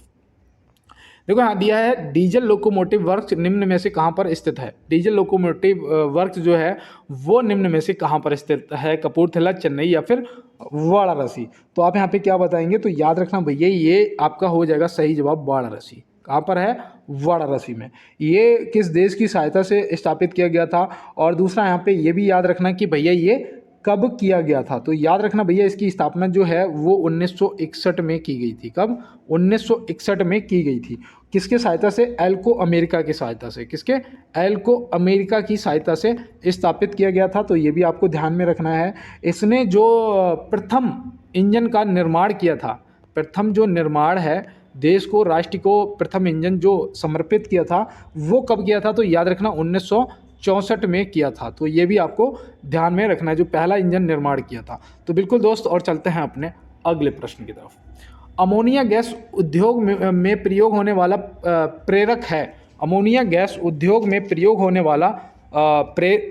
देखो यहाँ दिया है, डीजल लोकोमोटिव वर्क्स निम्न में से कहाँ पर स्थित है। डीजल लोकोमोटिव वर्क्स जो है वो निम्न में से कहाँ पर स्थित है, कपूरथला, चेन्नई या फिर वाराणसी। तो आप यहाँ पे क्या बताएंगे, तो याद रखना भैया, ये आपका हो जाएगा सही जवाब वाराणसी। कहाँ पर है? वाराणसी में। ये किस देश की सहायता से स्थापित किया गया था, और दूसरा यहाँ पे ये भी याद रखना कि भैया ये कब किया गया था। तो याद रखना भैया, इसकी स्थापना जो है वो 1961 में की गई थी। कब? 1961 में की गई थी। किसके सहायता से? एल्को अमेरिका की सहायता से। किसके? एल्को अमेरिका की सहायता से स्थापित किया गया था। तो ये भी आपको ध्यान में रखना है। इसने जो प्रथम इंजन का निर्माण किया था, प्रथम जो निर्माण है, देश को, राष्ट्र को प्रथम इंजन जो समर्पित किया था वो कब किया था, तो याद रखना 1964 में किया था। तो ये भी आपको ध्यान में रखना है, जो पहला इंजन निर्माण किया था। तो बिल्कुल दोस्त, और चलते हैं अपने अगले प्रश्न की तरफ। अमोनिया गैस उद्योग में प्रयोग होने वाला प्रेरक है। अमोनिया गैस उद्योग में प्रयोग होने वाला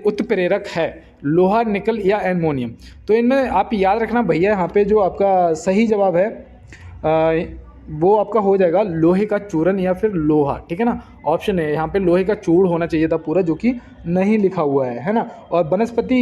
उत्प्रेरक है, लोहा, निकल या एल्युमिनियम। तो इनमें आप याद रखना भैया, यहाँ पे जो आपका सही जवाब है वो आपका हो जाएगा लोहे का चूर्ण या फिर लोहा, ठीक है ना। ऑप्शन है यहाँ पे लोहे का चूर्ण होना चाहिए था पूरा, जो कि नहीं लिखा हुआ है ना। और वनस्पति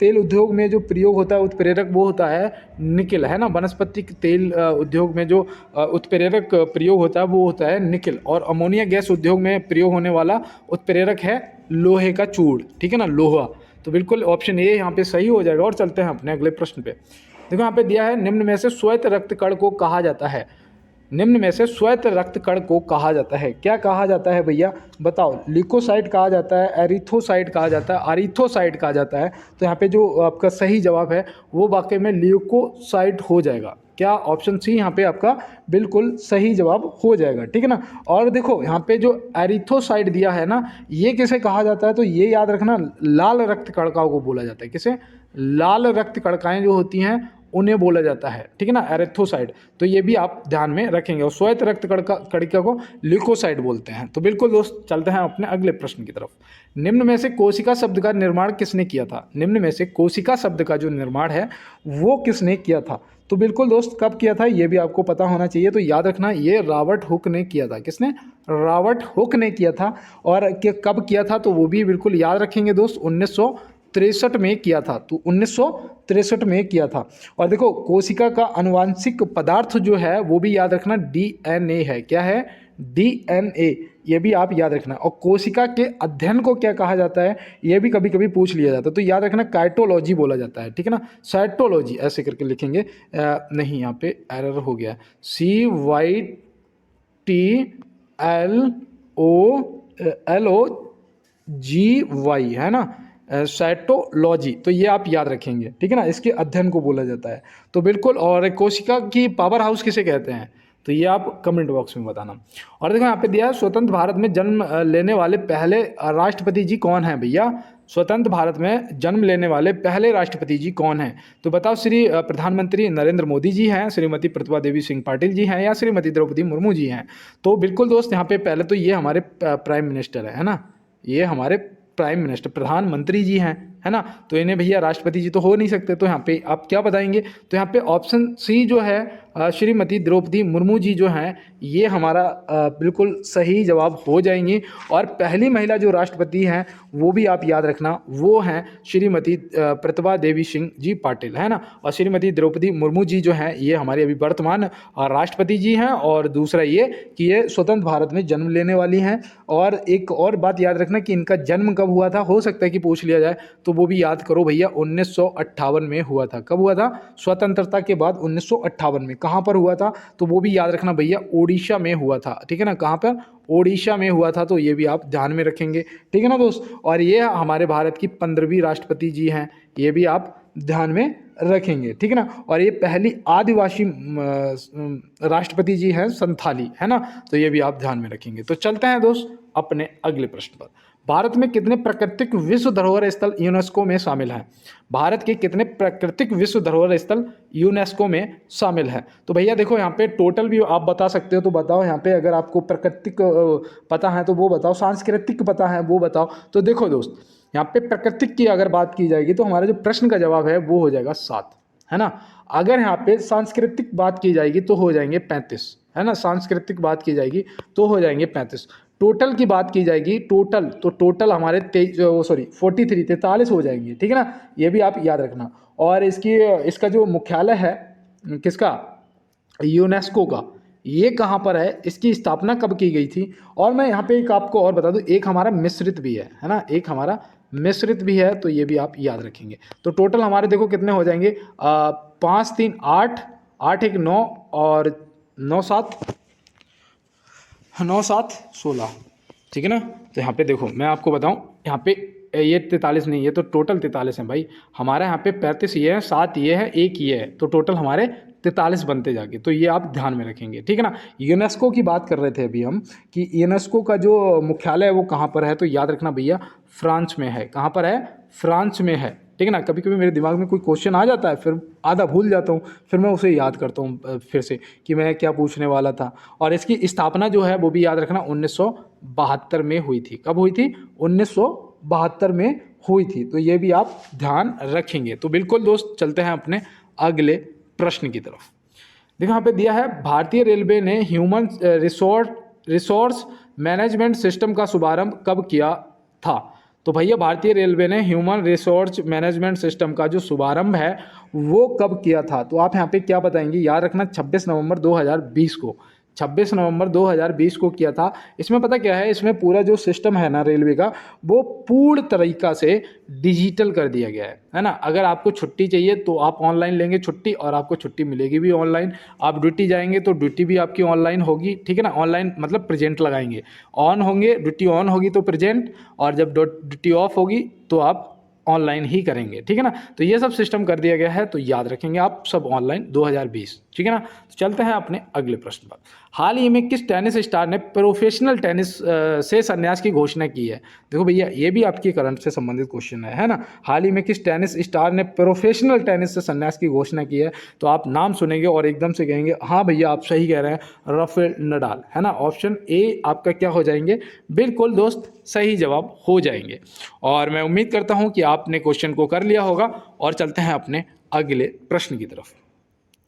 तेल उद्योग में जो प्रयोग होता है उत्प्रेरक वो होता है निकिल, है ना। वनस्पति तेल उद्योग में जो उत्प्रेरक प्रयोग होता है वो होता है निकिल। और अमोनिया गैस उद्योग में प्रयोग होने वाला उत्प्रेरक है लोहे का चूर्ण, ठीक है ना, लोहा। तो बिल्कुल ऑप्शन ए यहाँ पे सही हो जाएगा। और चलते हैं अपने अगले प्रश्न पे। देखो यहाँ पे दिया है, निम्न में से श्वेत रक्त कण को कहा जाता है। निम्न में से श्वेत रक्त कण को कहा जाता है, क्या कहा जाता है भैया बताओ। ल्यूकोसाइट कहा जाता है, एरिथोसाइट कहा जाता है, अरिथोसाइट कहा जाता है। तो यहाँ पे जो आपका सही जवाब है वो वाकई में ल्यूकोसाइट हो जाएगा। क्या ऑप्शन सी यहाँ पे आपका बिल्कुल सही जवाब हो जाएगा, ठीक है ना। और देखो यहाँ पे जो एरिथोसाइट दिया है ना, ये किसे कहा जाता है, तो ये याद रखना लाल रक्त कणिकाओं को बोला जाता है। किसे? लाल रक्त कणिकाएं जो होती हैं उन्हें बोला जाता है, ठीक है ना, एरिथ्रोसाइट। तो ये भी आप ध्यान में रखेंगे। और श्वेत रक्त कणिका को ल्यूकोसाइट बोलते हैं। तो बिल्कुल दोस्त चलते हैं अपने अगले प्रश्न की तरफ। निम्न में से कोशिका शब्द का निर्माण किसने किया था? निम्न में से कोशिका शब्द का जो निर्माण है वो किसने किया था? तो बिल्कुल दोस्त कब किया था ये भी आपको पता होना चाहिए। तो याद रखना ये रॉबर्ट हुक ने किया था। किसने? रॉबर्ट हुक ने किया था। और कब किया था तो वो भी बिल्कुल याद रखेंगे दोस्त, 1963 में किया था। तो 1963 में किया था। और देखो कोशिका का आनुवांशिक पदार्थ जो है वो भी याद रखना डीएनए है। क्या है? डीएनए। ये भी आप याद रखना। और कोशिका के अध्ययन को क्या कहा जाता है ये भी कभी कभी पूछ लिया जाता है। तो याद रखना काइटोलॉजी बोला जाता है, ठीक है ना, साइटोलॉजी ऐसे करके लिखेंगे। नहीं यहाँ पे एरर हो गया, CYTLOGY है ना, साइटोलॉजी। तो ये आप याद रखेंगे, ठीक है ना, इसके अध्ययन को बोला जाता है। तो बिल्कुल। और कोशिका की पावर हाउस किसे कहते हैं तो ये आप कमेंट बॉक्स में बताना। और देखो यहाँ पे दिया है, स्वतंत्र भारत में जन्म लेने वाले पहले राष्ट्रपति जी कौन है भैया? स्वतंत्र भारत में जन्म लेने वाले पहले राष्ट्रपति जी कौन हैं? तो बताओ, श्री प्रधानमंत्री नरेंद्र मोदी जी हैं, श्रीमती प्रतिभा देवी सिंह पाटिल जी हैं, या श्रीमती द्रौपदी मुर्मू जी हैं? तो बिल्कुल दोस्त यहाँ पे पहले तो ये हमारे प्राइम मिनिस्टर है ना, ये हमारे प्राइम मिनिस्टर प्रधानमंत्री जी हैं, है ना। तो इन्हें भैया राष्ट्रपति जी तो हो नहीं सकते। तो यहाँ पे आप क्या बताएंगे? तो यहाँ पे ऑप्शन सी जो है श्रीमती द्रौपदी मुर्मू जी जो हैं ये हमारा बिल्कुल सही जवाब हो जाएंगी। और पहली महिला जो राष्ट्रपति हैं वो भी आप याद रखना, वो हैं श्रीमती प्रतिभा देवी सिंह जी पाटिल, है ना। और श्रीमती द्रौपदी मुर्मू जी जो हैं ये हमारे अभी वर्तमान राष्ट्रपति जी हैं। और दूसरा ये कि ये स्वतंत्र भारत में जन्म लेने वाली हैं। और एक और बात याद रखना कि इनका जन्म कब हुआ था, हो सकता है कि पूछ लिया जाए, तो वो भी याद करो भैया, 1958 में हुआ था। कब हुआ था? स्वतंत्रता के बाद 1958 में। कहाँ पर हुआ था? तो वो भी याद रखना भैया, ओडिशा में हुआ था, ठीक है ना। कहाँ पर? ओडिशा में हुआ था। तो ये भी आप ध्यान में रखेंगे, ठीक है ना दोस्त। और ये हमारे भारत की 15वीं राष्ट्रपति जी हैं, ये भी आप ध्यान में रखेंगे, ठीक है ना। और ये पहली आदिवासी राष्ट्रपति जी हैं संथाली, है ना। तो ये भी आप ध्यान में रखेंगे। तो चलते हैं दोस्त अपने अगले प्रश्न पर। भारत में कितने प्राकृतिक विश्व धरोहर स्थल यूनेस्को में शामिल हैं? भारत के कितने प्राकृतिक विश्व धरोहर स्थल यूनेस्को में शामिल है? तो भैया देखो यहाँ पे टोटल भी आप बता सकते हो तो बताओ। यहाँ पे अगर आपको प्राकृतिक पता है तो वो बताओ, सांस्कृतिक पता है वो बताओ। तो देखो दोस्त, यहाँ पे प्राकृतिक की अगर बात की जाएगी तो हमारा जो प्रश्न का जवाब है वो हो जाएगा 7, है ना। अगर यहाँ पे सांस्कृतिक बात की जाएगी तो हो जाएंगे 35, है ना। सांस्कृतिक बात की जाएगी तो हो जाएंगे 35। टोटल की बात की जाएगी, टोटल तो टोटल हमारे 43 हो जाएंगे, ठीक है ना। ये भी आप याद रखना। और इसका जो मुख्यालय है किसका? यूनेस्को का, ये कहाँ पर है, इसकी स्थापना कब की गई थी? और मैं यहाँ पे एक आपको और बता दूँ, एक हमारा मिश्रित भी है ना, एक हमारा मिश्रित भी है। तो ये भी आप याद रखेंगे। तो टोटल हमारे देखो कितने हो जाएंगे, 5 3 8, 8 1 9 और 9 7 16, ठीक है ना। तो यहाँ पे देखो मैं आपको बताऊँ, यहाँ पे ये 43 नहीं, ये तो टोटल 43 है भाई। हमारे यहाँ पे 35 ये है, 7 ये है, 1 ये है, तो टोटल हमारे 43 बनते जाके। तो ये आप ध्यान में रखेंगे, ठीक है ना। यूनेस्को की बात कर रहे थे अभी हम कि यूनेस्को का जो मुख्यालय है वो कहाँ पर है, तो याद रखना भैया फ्रांस में है। कहाँ पर है? फ्रांस में है, ठीक है ना। कभी कभी मेरे दिमाग में कोई क्वेश्चन आ जाता है, फिर आधा भूल जाता हूँ, फिर मैं उसे याद करता हूँ फिर से कि मैं क्या पूछने वाला था। और इसकी स्थापना जो है वो भी याद रखना 1972 में हुई थी। कब हुई थी? 1972 में हुई थी। तो ये भी आप ध्यान रखेंगे। तो बिल्कुल दोस्त चलते हैं अपने अगले प्रश्न की तरफ। देखो यहाँ पे दिया है भारतीय रेलवे ने ह्यूमन रिसोर्स मैनेजमेंट सिस्टम का शुभारंभ कब किया था। तो भैया भारतीय रेलवे ने ह्यूमन रिसोर्स मैनेजमेंट सिस्टम का जो शुभारंभ है वो कब किया था। तो आप यहाँ पे क्या बताएंगे, याद रखना 26 नवंबर 2020 को, 26 नवंबर 2020 को किया था। इसमें पता क्या है, इसमें पूरा जो सिस्टम है ना रेलवे का वो पूर्ण तरीका से डिजिटल कर दिया गया है ना। अगर आपको छुट्टी चाहिए तो आप ऑनलाइन लेंगे छुट्टी और आपको छुट्टी मिलेगी भी ऑनलाइन। आप ड्यूटी जाएंगे तो ड्यूटी भी आपकी ऑनलाइन होगी, ठीक है ना। ऑनलाइन मतलब प्रेजेंट लगाएंगे, ऑन होंगे, ड्यूटी ऑन होगी तो प्रेजेंट, और जब ड्यूटी ऑफ होगी तो आप ऑनलाइन ही करेंगे, ठीक है ना। तो ये सब सिस्टम कर दिया गया है, तो याद रखेंगे आप सब ऑनलाइन 2020, ठीक है ना। तो चलते हैं अपने अगले प्रश्न पर। हाल ही में किस टेनिस स्टार ने प्रोफेशनल टेनिस से संन्यास की घोषणा की है। देखो भैया ये भी आपकी करंट से संबंधित क्वेश्चन है ना। हाल ही में किस टेनिस स्टार ने प्रोफेशनल टेनिस से संन्यास की घोषणा की है। तो आप नाम सुनेंगे और एकदम से कहेंगे हाँ भैया आप सही कह रहे हैं, राफेल नडाल, है ना। ऑप्शन ए आपका क्या हो जाएंगे, बिल्कुल दोस्त सही जवाब हो जाएंगे। और मैं उम्मीद करता हूं कि आपने क्वेश्चन को कर लिया होगा। और चलते हैं अपने अगले प्रश्न की तरफ।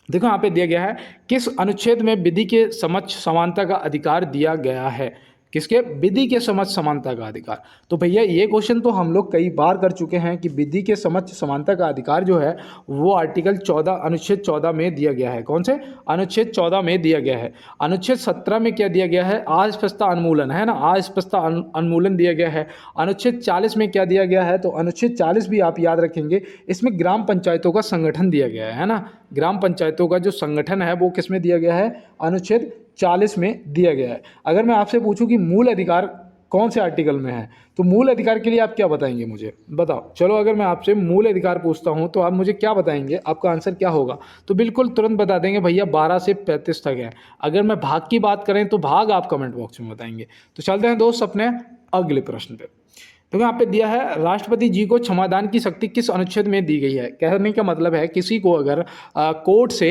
देखो यहाँ पे दिया गया है किस अनुच्छेद में विधि के समक्ष समानता का अधिकार दिया गया है। किसके, विधि के समक्ष समानता का अधिकार। तो भैया ये क्वेश्चन तो हम लोग कई बार कर चुके हैं कि विधि के समक्ष समानता का अधिकार जो है वो आर्टिकल 14 अनुच्छेद 14 में दिया गया है। कौन से, अनुच्छेद 14 में दिया गया है। अनुच्छेद 17 में क्या दिया गया है, अस्पष्टता उन्मूलन, है ना, अस्पष्टता उन्मूलन दिया गया है। अनुच्छेद 40 में क्या दिया गया है, तो अनुच्छेद 40 भी आप याद रखेंगे, इसमें ग्राम पंचायतों का संगठन दिया गया है ना। ग्राम पंचायतों का जो संगठन है वो किस में दिया गया है, अनुच्छेद 40 में दिया गया है। अगर मैं आपसे पूछूं कि मूल अधिकार कौन से आर्टिकल में है, तो मूल अधिकार के लिए आप क्या बताएंगे मुझे, बताओ। चलो अगर मैं आपसे मूल अधिकार पूछता हूं तो आप मुझे क्या बताएंगे, आपका आंसर क्या होगा। तो बिल्कुल तुरंत बता देंगे भैया 12 से 35 तक है। अगर मैं भाग की बात करें तो भाग आप कमेंट बॉक्स में बताएंगे। तो चलते हैं दोस्त अपने अगले प्रश्न पे। तो यहाँ पे दिया है राष्ट्रपति जी को क्षमादान की शक्ति किस अनुच्छेद में दी गई है। कहने का मतलब है किसी को अगर कोर्ट से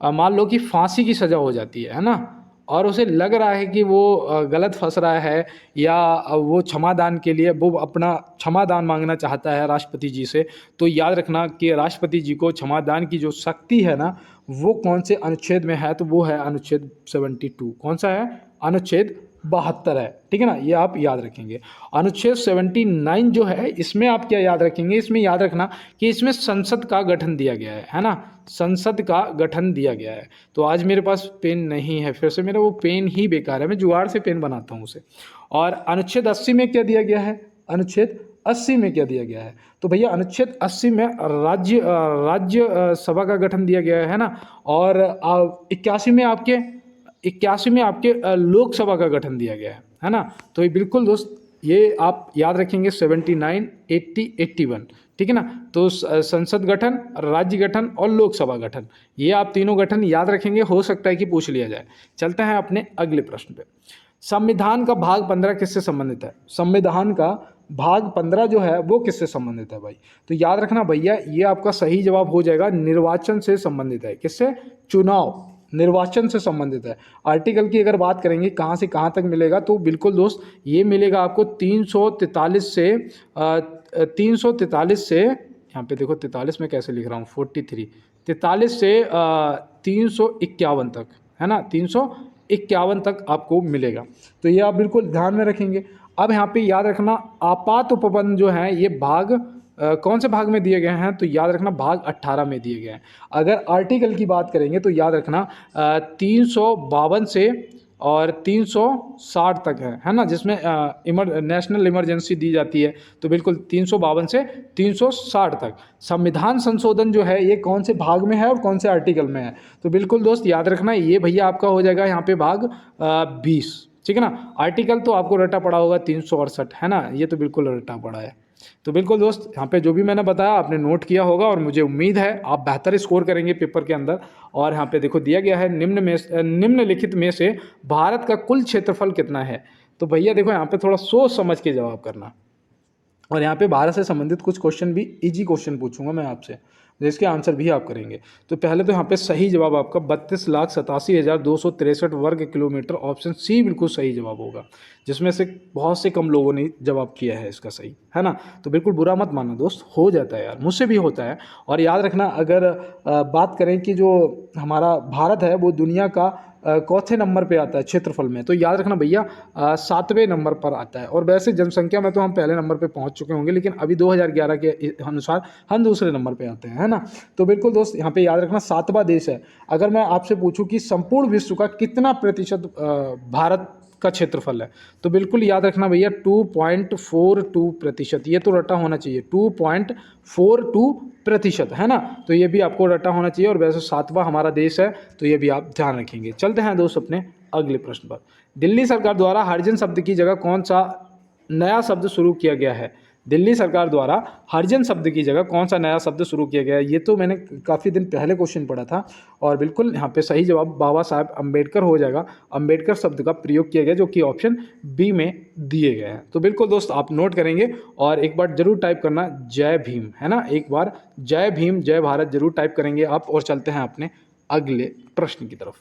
मान लो कि फांसी की सज़ा हो जाती है ना, और उसे लग रहा है कि वो गलत फंस रहा है, या वो क्षमादान के लिए वो अपना क्षमादान मांगना चाहता है राष्ट्रपति जी से, तो याद रखना कि राष्ट्रपति जी को क्षमादान की जो शक्ति है ना वो कौन से अनुच्छेद में है, तो वो है अनुच्छेद 72। कौन सा है, अनुच्छेद 72 है, ठीक है ना। ये आप याद रखेंगे। अनुच्छेद 79 जो है इसमें आप क्या याद रखेंगे, इसमें याद रखना कि इसमें संसद का गठन दिया गया है ना, संसद का गठन दिया गया है। तो आज मेरे पास पेन नहीं है, फिर से मेरा वो पेन ही बेकार है, मैं जुगाड़ से पेन बनाता हूँ उसे। और अनुच्छेद 80 में क्या दिया गया है, अनुच्छेद 80 में क्या दिया गया है, तो भैया अनुच्छेद 80 में राज्य सभा का गठन दिया गया है ना। और 81 में आपके लोकसभा का गठन दिया गया है ना। तो ये बिल्कुल दोस्त ये आप याद रखेंगे 79, 80, 81, ठीक है ना। तो संसद गठन, राज्य गठन और लोकसभा गठन, ये आप तीनों गठन याद रखेंगे, हो सकता है कि पूछ लिया जाए। चलते हैं अपने अगले प्रश्न पे। संविधान का भाग 15 किससे संबंधित है। संविधान का भाग 15 जो है वो किससे संबंधित है भाई, तो याद रखना भैया ये आपका सही जवाब हो जाएगा, निर्वाचन से संबंधित है। किससे, चुनाव, निर्वाचन से संबंधित है। आर्टिकल की अगर बात करेंगे कहाँ से कहाँ तक मिलेगा, तो बिल्कुल दोस्त ये मिलेगा आपको 343 से 343 से, यहाँ पे देखो 43 में कैसे लिख रहा हूँ, 43 से 351 तक, है ना, 351 तक आपको मिलेगा। तो ये आप बिल्कुल ध्यान में रखेंगे। अब यहाँ पे याद रखना आपात उपबंध जो है ये भाग कौन से भाग में दिए गए हैं, तो याद रखना भाग 18 में दिए गए हैं। अगर आर्टिकल की बात करेंगे तो याद रखना 352 से और 360 तक है ना, जिसमें नेशनल इमरजेंसी दी जाती है। तो बिल्कुल 352 से 360 तक। संविधान संशोधन जो है ये कौन से भाग में है और कौन से आर्टिकल में है, तो बिल्कुल दोस्त याद रखना ये भैया आपका हो जाएगा यहाँ पे भाग 20, ठीक है ना। आर्टिकल तो आपको रटा पड़ा होगा 368, है ना, ये तो बिल्कुल रटा पड़ा है। तो बिल्कुल दोस्त यहाँ पे जो भी मैंने बताया आपने नोट किया होगा, और मुझे उम्मीद है आप बेहतर स्कोर करेंगे पेपर के अंदर। और यहाँ पे देखो दिया गया है निम्नलिखित में से भारत का कुल क्षेत्रफल कितना है। तो भैया देखो यहाँ पे थोड़ा सोच समझ के जवाब करना। और यहाँ पे भारत से संबंधित कुछ क्वेश्चन भी इजी क्वेश्चन पूछूंगा मैं आपसे। जिसके आंसर भी आप करेंगे। तो पहले तो यहाँ पे सही जवाब आपका 32,87,263 वर्ग किलोमीटर, ऑप्शन सी बिल्कुल सही जवाब होगा, जिसमें से बहुत से कम लोगों ने जवाब किया है इसका सही, है ना। तो बिल्कुल बुरा मत मानना दोस्त, हो जाता है यार, मुझसे भी होता है। और याद रखना, अगर बात करें कि जो हमारा भारत है वो दुनिया का चौथे नंबर पे आता है क्षेत्रफल में, तो याद रखना भैया 7वें नंबर पर आता है। और वैसे जनसंख्या में तो हम पहले नंबर पे पहुंच चुके होंगे, लेकिन अभी 2011 के अनुसार हम दूसरे नंबर पे आते हैं, है ना। तो बिल्कुल दोस्त यहाँ पे याद रखना 7वां देश है। अगर मैं आपसे पूछूं कि संपूर्ण विश्व का कितना प्रतिशत भारत का क्षेत्रफल है, तो बिल्कुल याद रखना भैया 2.42%। ये तो रटा होना चाहिए, 2.42%, है ना। तो ये भी आपको रटा होना चाहिए, और वैसे 7वां हमारा देश है, तो ये भी आप ध्यान रखेंगे। चलते हैं दोस्त अपने अगले प्रश्न पर। दिल्ली सरकार द्वारा हरिजन शब्द की जगह कौन सा नया शब्द शुरू किया गया है? दिल्ली सरकार द्वारा हरिजन शब्द की जगह कौन सा नया शब्द शुरू किया गया है? ये तो मैंने काफ़ी दिन पहले क्वेश्चन पढ़ा था, और बिल्कुल यहाँ पे सही जवाब बाबा साहब अम्बेडकर हो जाएगा। अम्बेडकर शब्द का प्रयोग किया गया, जो कि ऑप्शन बी में दिए गए हैं। तो बिल्कुल दोस्त आप नोट करेंगे, और एक बार जरूर टाइप करना जय भीम, है ना। एक बार जय भीम जय भारत जरूर टाइप करेंगे आप। और चलते हैं अपने अगले प्रश्न की तरफ।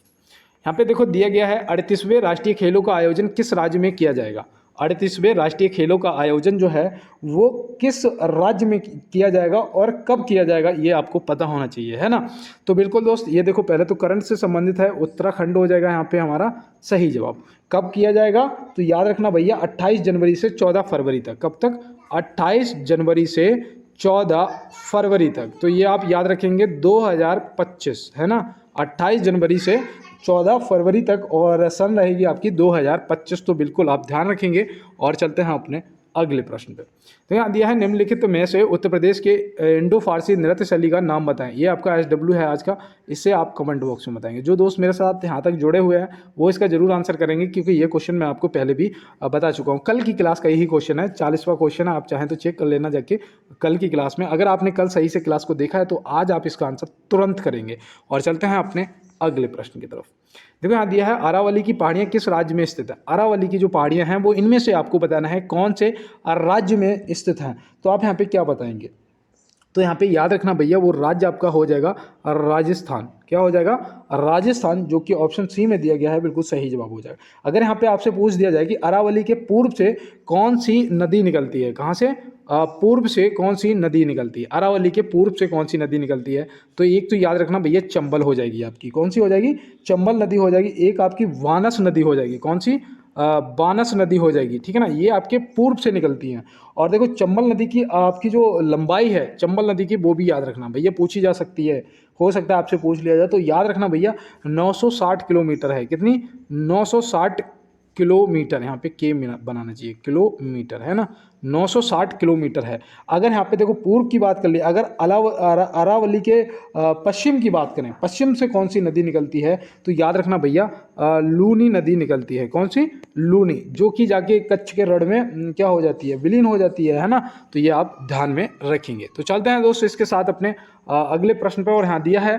यहाँ पे देखो दिया गया है 38वें राष्ट्रीय खेलों का आयोजन किस राज्य में किया जाएगा? 38वें राष्ट्रीय खेलों का आयोजन जो है वो किस राज्य में किया जाएगा और कब किया जाएगा, ये आपको पता होना चाहिए, है ना। तो बिल्कुल दोस्त ये देखो, पहले तो करंट से संबंधित है, उत्तराखंड हो जाएगा यहाँ पे हमारा सही जवाब। कब किया जाएगा? तो याद रखना भैया 28 जनवरी से 14 फरवरी तक। कब तक? 28 जनवरी से 14 फरवरी तक। तो ये आप याद रखेंगे 2025, है ना। 28 जनवरी से 14 फरवरी तक, और सन रहेगी आपकी 2025। तो बिल्कुल आप ध्यान रखेंगे। और चलते हैं अपने अगले प्रश्न पे। तो यहाँ दिया है निम्नलिखित में से उत्तर प्रदेश के इंडो फारसी नृत्य शैली का नाम बताएं। ये आपका SW है आज का, इससे आप कमेंट बॉक्स में बताएंगे। जो दोस्त मेरे साथ यहाँ तक जुड़े हुए हैं वो इसका जरूर आंसर करेंगे, क्योंकि ये क्वेश्चन मैं आपको पहले भी बता चुका हूँ। कल की क्लास का यही क्वेश्चन है, 40वां क्वेश्चन है। आप चाहें तो चेक कर लेना जाके कल की क्लास में। अगर आपने कल सही से क्लास को देखा है तो आज आप इसका आंसर तुरंत करेंगे। और चलते हैं अपने अगले प्रश्न की तरफ। देखो यहाँ दिया है अरावली की पहाड़ियाँ किस राज्य में स्थित है? अरावली की जो पहाड़ियाँ हैं वो इनमें से आपको बताना है कौन से राज्य में स्थित हैं। तो आप यहाँ पे क्या बताएंगे? तो यहाँ पे याद रखना भैया वो राज्य आपका हो जाएगा राजस्थान। क्या हो जाएगा? राजस्थान, जो कि ऑप्शन सी में दिया गया है, बिल्कुल सही जवाब हो जाएगा। अगर यहाँ पे आपसे पूछ दिया जाए कि अरावली के पूर्व से कौन सी नदी निकलती है, कहाँ से? पूर्व से कौन सी नदी निकलती है? अरावली के पूर्व से कौन सी नदी निकलती है? तो एक तो याद रखना भैया चंबल हो जाएगी आपकी। कौन सी हो जाएगी? चंबल नदी हो जाएगी। एक आपकी वानस नदी हो जाएगी। कौन सी? बानस नदी हो जाएगी, ठीक है ना। ये आपके पूर्व से निकलती हैं। और देखो चंबल नदी की आपकी जो लंबाई है चंबल नदी की, वो भी याद रखना भैया, पूछी जा सकती है, हो सकता है आपसे पूछ लिया जाए। तो याद रखना भैया 960 किलोमीटर है। कितनी? 960 किलोमीटर। यहाँ पे के बनाना चाहिए, किलोमीटर, है ना। 960 किलोमीटर है। अगर यहाँ पे देखो पूर्व की बात कर ली, अगर अरावली के पश्चिम की बात करें, पश्चिम से कौन सी नदी निकलती है? तो याद रखना भैया लूनी नदी निकलती है। कौन सी? लूनी, जो कि जाके कच्छ के रण में क्या हो जाती है? विलीन हो जाती है ना। तो ये आप ध्यान में रखेंगे। तो चलते हैं दोस्तों इसके साथ अपने अगले प्रश्न पर। और यहाँ दिया है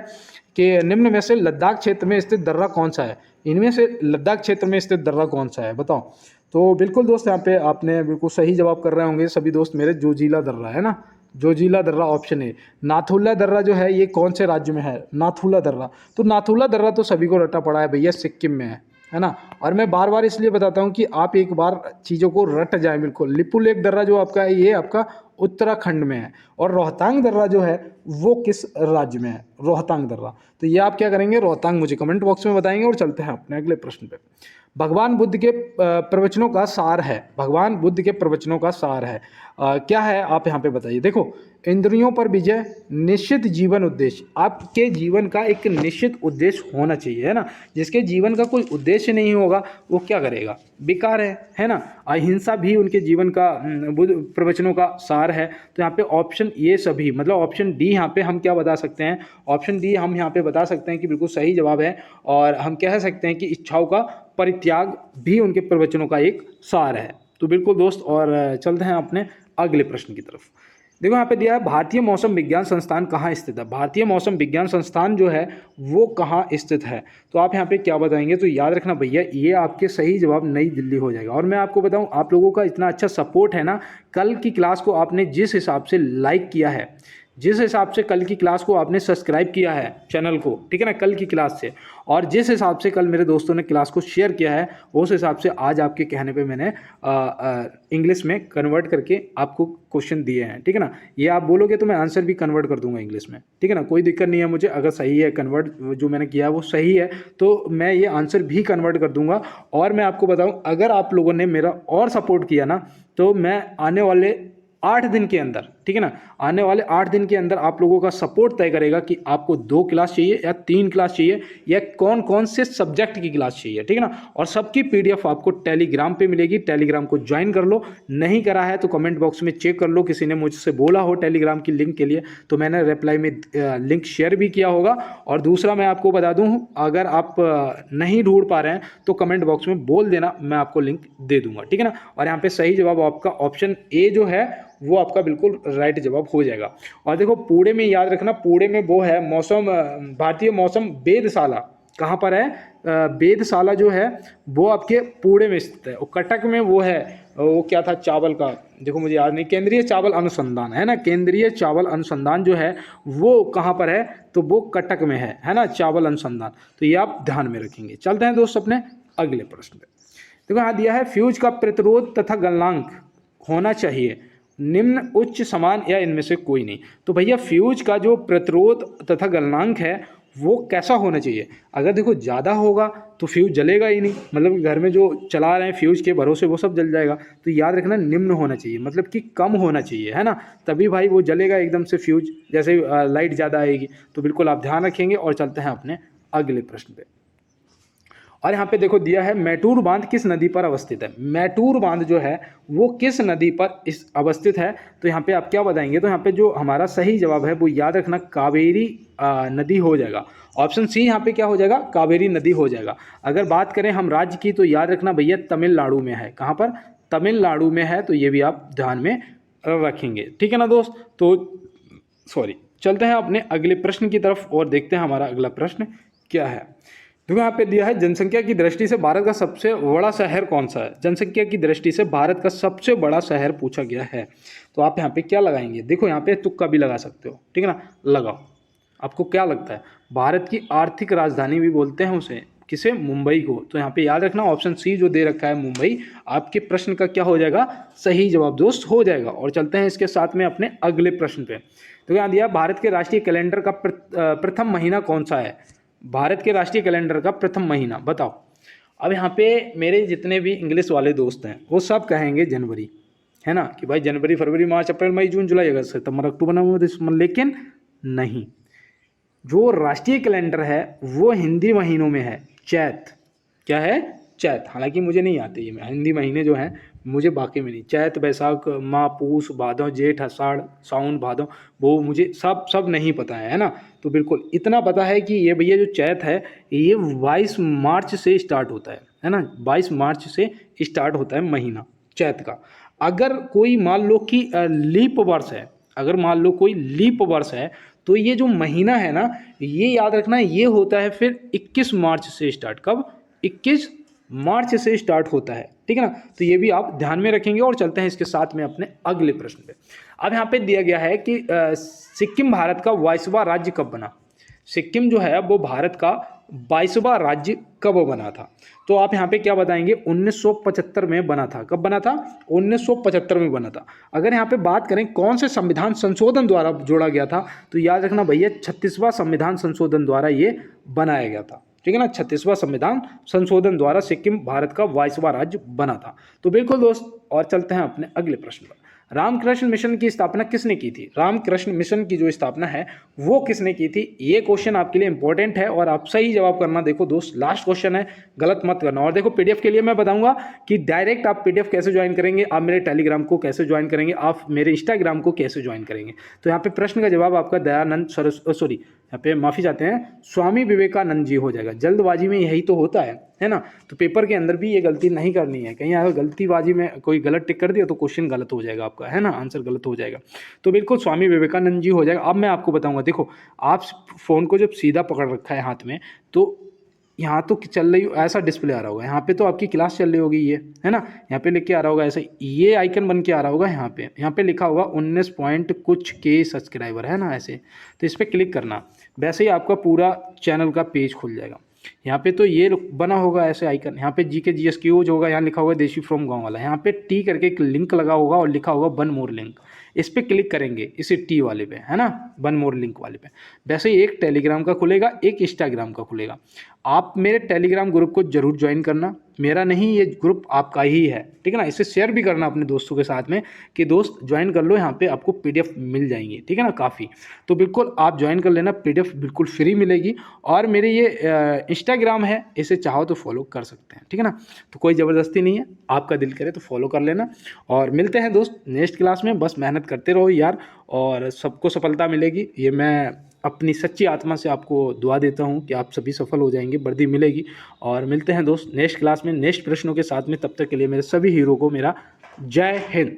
कि निम्न में से लद्दाख क्षेत्र में स्थित दर्रा कौन सा है? इनमें से लद्दाख क्षेत्र में स्थित दर्रा कौन सा है, बताओ। तो बिल्कुल दोस्त यहाँ पे आपने बिल्कुल सही जवाब कर रहे होंगे सभी दोस्त मेरे, जोजिला दर्रा, है ना। जोजिला दर्रा ऑप्शन है। नाथुला दर्रा जो है ये कौन से राज्य में है? नाथुला दर्रा। तो नाथुला दर्रा तो सभी को रटा पड़ा है भैया, सिक्किम में है ना। और मैं बार बार इसलिए बताता हूँ कि आप एक बार चीज़ों को रट जाएं बिल्कुल। लिपुलेख दर्रा जो आपका है ये आपका उत्तराखंड में है। और रोहतांग दर्रा जो है वो किस राज्य में है? रोहतांग दर्रा। तो ये आप क्या करेंगे? रोहतांग मुझे कमेंट बॉक्स में बताएंगे। और चलते हैं अपने अगले प्रश्न पे। भगवान बुद्ध के प्रवचनों का सार है। भगवान बुद्ध के प्रवचनों का सार है क्या है? आप यहाँ पे बताइए। देखो, इंद्रियों पर विजय, निश्चित जीवन उद्देश्य। आपके जीवन का एक निश्चित उद्देश्य होना चाहिए, है ना। जिसके जीवन का कोई उद्देश्य नहीं होगा वो क्या करेगा? बेकार है ना। अहिंसा भी उनके जीवन का बुद्ध प्रवचनों का सार है। तो यहाँ पे ऑप्शन ये सभी, मतलब ऑप्शन डी यहाँ पे हम क्या बता सकते हैं? ऑप्शन डी हम यहाँ पे बता सकते हैं कि बिल्कुल सही जवाब है। और हम कह सकते हैं कि इच्छाओं का परित्याग भी उनके प्रवचनों का एक सार है। तो बिल्कुल दोस्त, और चलते हैं अपने अगले प्रश्न की तरफ। देखो यहाँ पे दिया है भारतीय मौसम विज्ञान संस्थान कहाँ स्थित है? भारतीय मौसम विज्ञान संस्थान जो है वो कहाँ स्थित है? तो आप यहाँ पे क्या बताएंगे? तो याद रखना भैया ये आपके सही जवाब नई दिल्ली हो जाएगा। और मैं आपको बताऊँ, आप लोगों का इतना अच्छा सपोर्ट है ना, कल की क्लास को आपने जिस हिसाब से लाइक किया है, जिस हिसाब से कल की क्लास को आपने सब्सक्राइब किया है चैनल को, ठीक है ना, कल की क्लास से, और जिस हिसाब से कल मेरे दोस्तों ने क्लास को शेयर किया है, उस हिसाब से आज आपके कहने पे मैंने इंग्लिश में कन्वर्ट करके आपको क्वेश्चन दिए हैं, ठीक है ना। ये आप बोलोगे तो मैं आंसर भी कन्वर्ट कर दूंगा इंग्लिश में, ठीक है ना, कोई दिक्कत नहीं है मुझे। अगर सही है कन्वर्ट जो मैंने किया है वो सही है तो मैं ये आंसर भी कन्वर्ट कर दूंगा। और मैं आपको बताऊं, अगर आप लोगों ने मेरा और सपोर्ट किया ना तो मैं आने वाले 8 दिन के अंदर, ठीक है ना, आने वाले 8 दिन के अंदर आप लोगों का सपोर्ट तय करेगा कि आपको 2 क्लास चाहिए या 3 क्लास चाहिए या कौन कौन से सब्जेक्ट की क्लास चाहिए, ठीक है ना। और सबकी पीडीएफ आपको टेलीग्राम पे मिलेगी, टेलीग्राम को ज्वाइन कर लो। नहीं करा है तो कमेंट बॉक्स में चेक कर लो, किसी ने मुझसे बोला हो टेलीग्राम की लिंक के लिए तो मैंने रिप्लाई में लिंक शेयर भी किया होगा। और दूसरा मैं आपको बता दूं, अगर आप नहीं ढूंढ पा रहे हैं तो कमेंट बॉक्स में बोल देना, मैं आपको लिंक दे दूंगा, ठीक है ना। और यहाँ पे सही जवाब आपका ऑप्शन ए जो है वो आपका बिल्कुल राइट जवाब हो जाएगा। और देखो पुणे में याद रखना, पुणे में वो है मौसम, भारतीय मौसम वेधशाला कहाँ पर है, वेधशाला जो है वो आपके पुणे में स्थित है। और कटक में वो है, वो क्या था चावल का, देखो मुझे याद नहीं, केंद्रीय चावल अनुसंधान है ना, केंद्रीय चावल अनुसंधान जो है वो कहाँ पर है, तो वो कटक में है ना, चावल अनुसंधान। तो ये आप ध्यान में रखेंगे। चलते हैं दोस्त अपने अगले प्रश्न पे। देखो यहाँ दिया है फ्यूज का प्रतिरोध तथा गलनांक होना चाहिए निम्न, उच्च, समान या इनमें से कोई नहीं। तो भैया फ्यूज का जो प्रतिरोध तथा गलनांक है वो कैसा होना चाहिए। अगर देखो ज़्यादा होगा तो फ्यूज जलेगा ही नहीं, मतलब घर में जो चला रहे हैं फ्यूज के भरोसे वो सब जल जाएगा। तो याद रखना निम्न होना चाहिए, मतलब कि कम होना चाहिए, है ना, तभी भाई वो जलेगा एकदम से फ्यूज, जैसे लाइट ज़्यादा आएगी। तो बिल्कुल आप ध्यान रखेंगे। और चलते हैं अपने अगले प्रश्न पे। और यहाँ पे देखो दिया है मैटूर बांध किस नदी पर अवस्थित है। मैटूर बांध जो है वो किस नदी पर इस अवस्थित है। तो यहाँ पे आप क्या बताएंगे, तो यहाँ पे जो हमारा सही जवाब है वो याद रखना कावेरी नदी हो जाएगा। ऑप्शन सी यहाँ पे क्या हो जाएगा, कावेरी नदी हो जाएगा। अगर बात करें हम राज्य की तो याद रखना भैया तमिलनाडु में है। कहाँ पर, तमिलनाडु में है। तो ये भी आप ध्यान में रखेंगे, ठीक है ना दोस्त। तो सॉरी, चलते हैं अपने अगले प्रश्न की तरफ और देखते हैं हमारा अगला प्रश्न क्या है। तो यहाँ पे दिया है जनसंख्या की दृष्टि से भारत का सबसे बड़ा शहर कौन सा है। जनसंख्या की दृष्टि से भारत का सबसे बड़ा शहर पूछा गया है। तो आप यहाँ पे क्या लगाएंगे, देखो यहाँ पे तुक्का भी लगा सकते हो, ठीक है ना, लगाओ। आपको क्या लगता है, भारत की आर्थिक राजधानी भी बोलते हैं उसे, किसे, मुंबई को। तो यहाँ पे याद रखना ऑप्शन सी जो दे रखा है मुंबई, आपके प्रश्न का क्या हो जाएगा, सही जवाब दोस्त हो जाएगा। और चलते हैं इसके साथ में अपने अगले प्रश्न पे। तो यहाँ दिया भारत के राष्ट्रीय कैलेंडर का प्रथम महीना कौन सा है। भारत के राष्ट्रीय कैलेंडर का प्रथम महीना बताओ। अब यहाँ पे मेरे जितने भी इंग्लिश वाले दोस्त हैं वो सब कहेंगे जनवरी, है ना, कि भाई जनवरी, फरवरी, मार्च, अप्रैल, मई, जून, जुलाई, अगस्त, सितंबर, अक्टूबर, नवंबर, दिसंबर। लेकिन नहीं, जो राष्ट्रीय कैलेंडर है वो हिंदी महीनों में है, चैत। क्या है, चैत। हालांकि मुझे नहीं आते ये हिंदी महीने जो हैं, मुझे बाकी में नहीं, चैत, बैसाख, माह, पूस, भादव, जेठ, आषाढ़, सावन, भादव, वो मुझे सब नहीं पता है ना। तो बिल्कुल इतना पता है कि ये भैया जो चैत है ये 22 मार्च से स्टार्ट होता है ना, 22 मार्च से स्टार्ट होता है महीना चैत का। अगर कोई मान लो कि लीप वर्ष है, अगर मान लो कोई लीप वर्ष है तो ये जो महीना है ना, ये याद रखना ये होता है फिर 21 मार्च से स्टार्ट। कब, 21 मार्च से स्टार्ट होता है, ठीक है ना। तो ये भी आप ध्यान में रखेंगे। और चलते हैं इसके साथ में अपने अगले प्रश्न पे। अब यहाँ पे दिया गया है कि सिक्किम भारत का 22वां राज्य कब बना। सिक्किम जो है वो भारत का 22वां राज्य कब बना था। तो आप यहाँ पे क्या बताएंगे, 1975 में बना था। कब बना था, 1975 में बना था। अगर यहाँ पे बात करें कौन से संविधान संशोधन द्वारा जोड़ा गया था, तो याद रखना भैया 36वां संविधान संशोधन द्वारा ये बनाया गया था, ठीक है ना। 36वां संविधान संशोधन द्वारा सिक्किम भारत का 22वां राज्य बना था। तो बिल्कुल दोस्त, और चलते हैं अपने अगले प्रश्न पर। रामकृष्ण मिशन की स्थापना किसने की थी। रामकृष्ण मिशन की जो स्थापना है वो किसने की थी। ये क्वेश्चन आपके लिए इंपॉर्टेंट है और आप सही जवाब करना। देखो दोस्त, लास्ट क्वेश्चन है, गलत मत करना। और देखो पीडीएफ के लिए मैं बताऊंगा कि डायरेक्ट आप पीडीएफ कैसे ज्वाइन करेंगे, आप मेरे टेलीग्राम को कैसे ज्वाइन करेंगे, आप मेरे इंस्टाग्राम को कैसे ज्वाइन करेंगे। तो यहाँ पे प्रश्न का जवाब आपका दयानंद सॉरी यहाँ पे माफ़ी चाहते हैं, स्वामी विवेकानंद जी हो जाएगा। जल्दबाजी में यही तो होता है ना। तो पेपर के अंदर भी ये गलती नहीं करनी है, कहीं अगर गलतीबाजी में कोई गलत टिक कर दिया तो क्वेश्चन गलत हो जाएगा आपका, है ना, आंसर गलत हो जाएगा। तो बिल्कुल स्वामी विवेकानंद जी हो जाएगा। अब मैं आपको बताऊंगा, देखो आप फ़ोन को जब सीधा पकड़ रखा है हाथ में, तो यहाँ तो चल रही ऐसा डिस्प्ले आ रहा होगा, यहाँ पे तो आपकी क्लास चल रही होगी ये, है ना। यहाँ पे लिख के आ रहा होगा ऐसे, ये आइकन बन के आ रहा होगा यहाँ पे लिखा होगा 19 पॉइंट कुछ के सब्सक्राइबर, है ना ऐसे। तो इस पर क्लिक करना, वैसे ही आपका पूरा चैनल का पेज खुल जाएगा। यहाँ पे तो ये बना होगा ऐसे आइकन, यहाँ पे जी के जी एस क्यूज होगा, यहाँ लिखा होगा देशी फ्रॉम गाँव वाला, यहाँ पे टी करके एक लिंक लगा होगा और लिखा होगा वन मोर लिंक। इस पर क्लिक करेंगे इसी टी वाले पे, है ना, वन मोर लिंक वाले पे। वैसे ही एक टेलीग्राम का खुलेगा, एक इंस्टाग्राम का खुलेगा। आप मेरे टेलीग्राम ग्रुप को जरूर ज्वाइन करना, मेरा नहीं, ये ग्रुप आपका ही है, ठीक है ना। इसे शेयर भी करना अपने दोस्तों के साथ में कि दोस्त ज्वाइन कर लो, यहाँ पे आपको पीडीएफ मिल जाएंगी, ठीक है ना, काफ़ी। तो बिल्कुल आप ज्वाइन कर लेना, पीडीएफ बिल्कुल फ्री मिलेगी। और मेरे ये इंस्टाग्राम है, इसे चाहो तो फॉलो कर सकते हैं, ठीक है ना। तो कोई ज़बरदस्ती नहीं है, आपका दिल करे तो फॉलो कर लेना। और मिलते हैं दोस्त नेक्स्ट क्लास में, बस मेहनत करते रहो यार, और सबको सफलता मिलेगी, ये मैं अपनी सच्ची आत्मा से आपको दुआ देता हूँ कि आप सभी सफल हो जाएंगे, वर्दी मिलेगी। और मिलते हैं दोस्त नेक्स्ट क्लास में नेक्स्ट प्रश्नों के साथ में, तब तक के लिए मेरे सभी हीरो को मेरा जय हिंद।